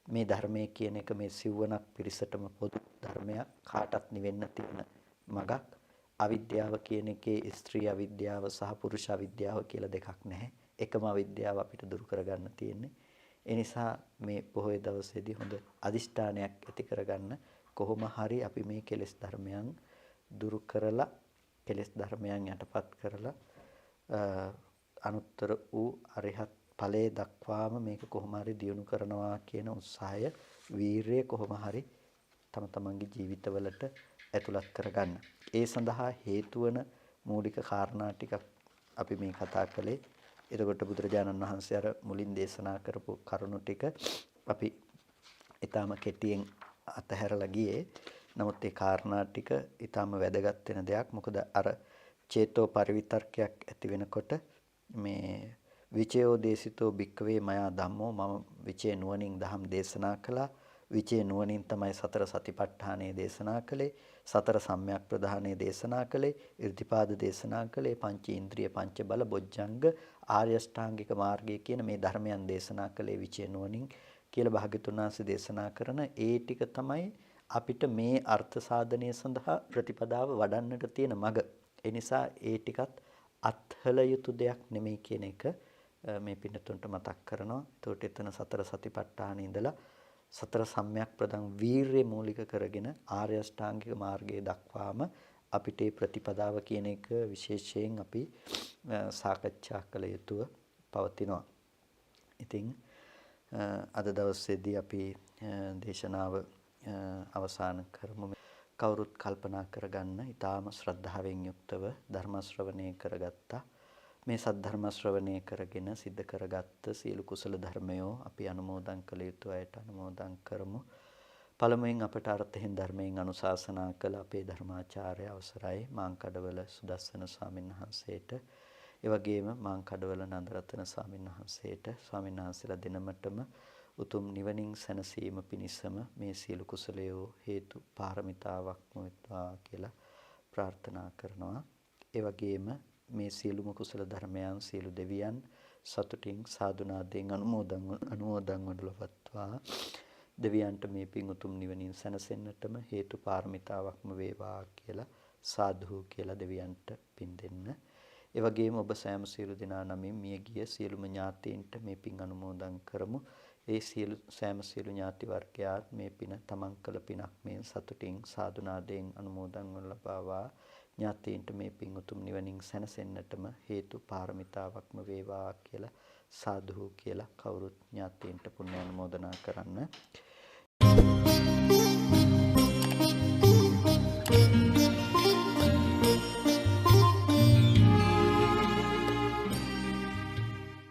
මේ ධර්මයේ කියන එක මේ සිව්වනක් පිරිසටම පොදු ධර්මයක්. කාටත් නිවෙන්න තියෙන මඟක්. අවිද්‍යාව කියන එකේ ස්ත්‍රී අවිද්‍යාව සහ පුරුෂ අවිද්‍යාව කියලා දෙකක් නැහැ. එකම අවිද්‍යාව අපිට දුරු කරගන්න තියෙන්නේ. ඒ නිසා මේ පොහොය දවසේදී හොඳ අදිෂ්ඨානයක් ඇති කරගන්න කොහොම හරි අපි මේ කෙලෙස් ධර්මයන් දුරු කරලා කෙලෙස් ධර්මයන් යටපත් කරලා අනුත්තර වූ අරිහත් ඵලයේ දක්වාම මේක කොහොම හරි දියුණු කරනවා කියන උත්සාහය වීරිය කොහොම හරි තම තමන්ගේ ජීවිතවලට ඇතුළත් කරගන්න. ඒ සඳහා හේතු වන මූලික කාරණා ටිකක් අපි මේ කතා කළේ. එතකොට බුදුරජාණන් වහන්සේ අර මුලින් දේශනා කරපු කරුණු ටික අපි ඊටාම කෙටියෙන් අතහැරලා ගියේ. නමුත් ඒ කාරණා ටික ඊටාම වැදගත් වෙන දෙයක්. මොකද අර චේතෝ පරිවිතර්කයක් ඇති වෙනකොට මේ විචයෝ දේසිතෝ භික්කවේ මයා ධම්මෝ මම විචේ නුවණින් දහම් දේශනා කළා. විචේ නුවණින් තමයි සතර සතිපට්ඨානය දේශනා කළේ. සතර සම්‍යක් ප්‍රධානය දේශනා කළේ. irdipaada දේශනා කළේ. පංච ඉන්ද්‍රිය පංච බල බොජ්ජංග ආර්ය ශ්‍රාංගික මාර්ගය කියන මේ ධර්මයන් දේශනා කළේ විචේ නුවණින් කියලා භාග්‍යතුන් වහන්සේ දේශනා කරන ඒ ටික තමයි අපිට මේ අර්ථ සාධනය සඳහා ප්‍රතිපදාව වඩන්නට තියෙන මඟ. ඒ නිසා ඒ ටිකත් අත්හල යුතු දෙයක් නෙමෙයි කියන එක මේ පින්නතුන්ට මතක් කරනවා. ඒකට එතන සතර සතිපට්ඨාන ඉඳලා සතර සම්‍යක් ප්‍රදන් වීරිය මූලික කරගෙන ආර්ය අෂ්ටාංගික මාර්ගයේ දක්වාම අපිට මේ ප්‍රතිපදාව කියන එක විශේෂයෙන් අපි සාකච්ඡා කළ යුතුව පවතිනවා. ඉතින් අද දවසේදී අපි දේශනාව අවසන් කරමු. කවුරුත් කල්පනා කරගන්න ඊටාම ශ්‍රද්ධාවෙන් යුක්තව ධර්ම ශ්‍රවණය කරගත්තා. මේ සද්ධර්ම ශ්‍රවණය කරගෙන සිද්ධ කරගත්ත සීල කුසල ධර්මයෝ අපි අනුමෝදන් කළ යුතු අයට අනුමෝදන් කරමු. පළමුවෙන් අපට අර්ථයෙන් ධර්මයෙන් අනුශාසනා කළ අපේ ධර්මාචාර්ය අවසරයි මාංකඩවල සුදස්සන ස්වාමීන් වහන්සේට, ඒ වගේම මාංකඩවල නන්දරත්න ස්වාමීන් වහන්සේට, ස්වාමීන් වහන්සේලා දෙනමටම උතුම් නිවනින් සැනසීම පිණිසම මේ සීල කුසලයෝ හේතු පාරමිතාවක්ම වෙත්වා කියලා ප්‍රාර්ථනා කරනවා. ඒ වගේම මේ සියලුම කුසල ධර්මයන් සියලු දෙවියන් සතුටින් සාදුනාදයෙන් අනුමෝදන් වඩලවත්වා. දෙවියන්ට මේ පින් උතුම් නිවනින් සැනසෙන්නටම හේතු පාරමිතාවක්ම වේවා කියලා සාදු කියලා දෙවියන්ට පින් දෙන්න. ඒ වගේම ඔබ සෑම සියලු දෙනා නමින් මියගිය සියලුම ඥාතීන්ට මේ පින් අනුමෝදන් කරමු. ඒ සෑම සියලු ඥාති වර්ගයාත් මේ පින තමන් කළ පිනක් මේ සතුටින් සාදුනාදයෙන් අනුමෝදන් වන ලබාවා. ඥාතීන්ට මේ පින් උතුම් නිවනින් සැනසෙන්නටම හේතු පාරමිතාවක්ම වේවා කියලා සාදු කියලා කවුරුත් ඥාතීන්ට පුණ්‍ය අනුමෝදනා කරන්න.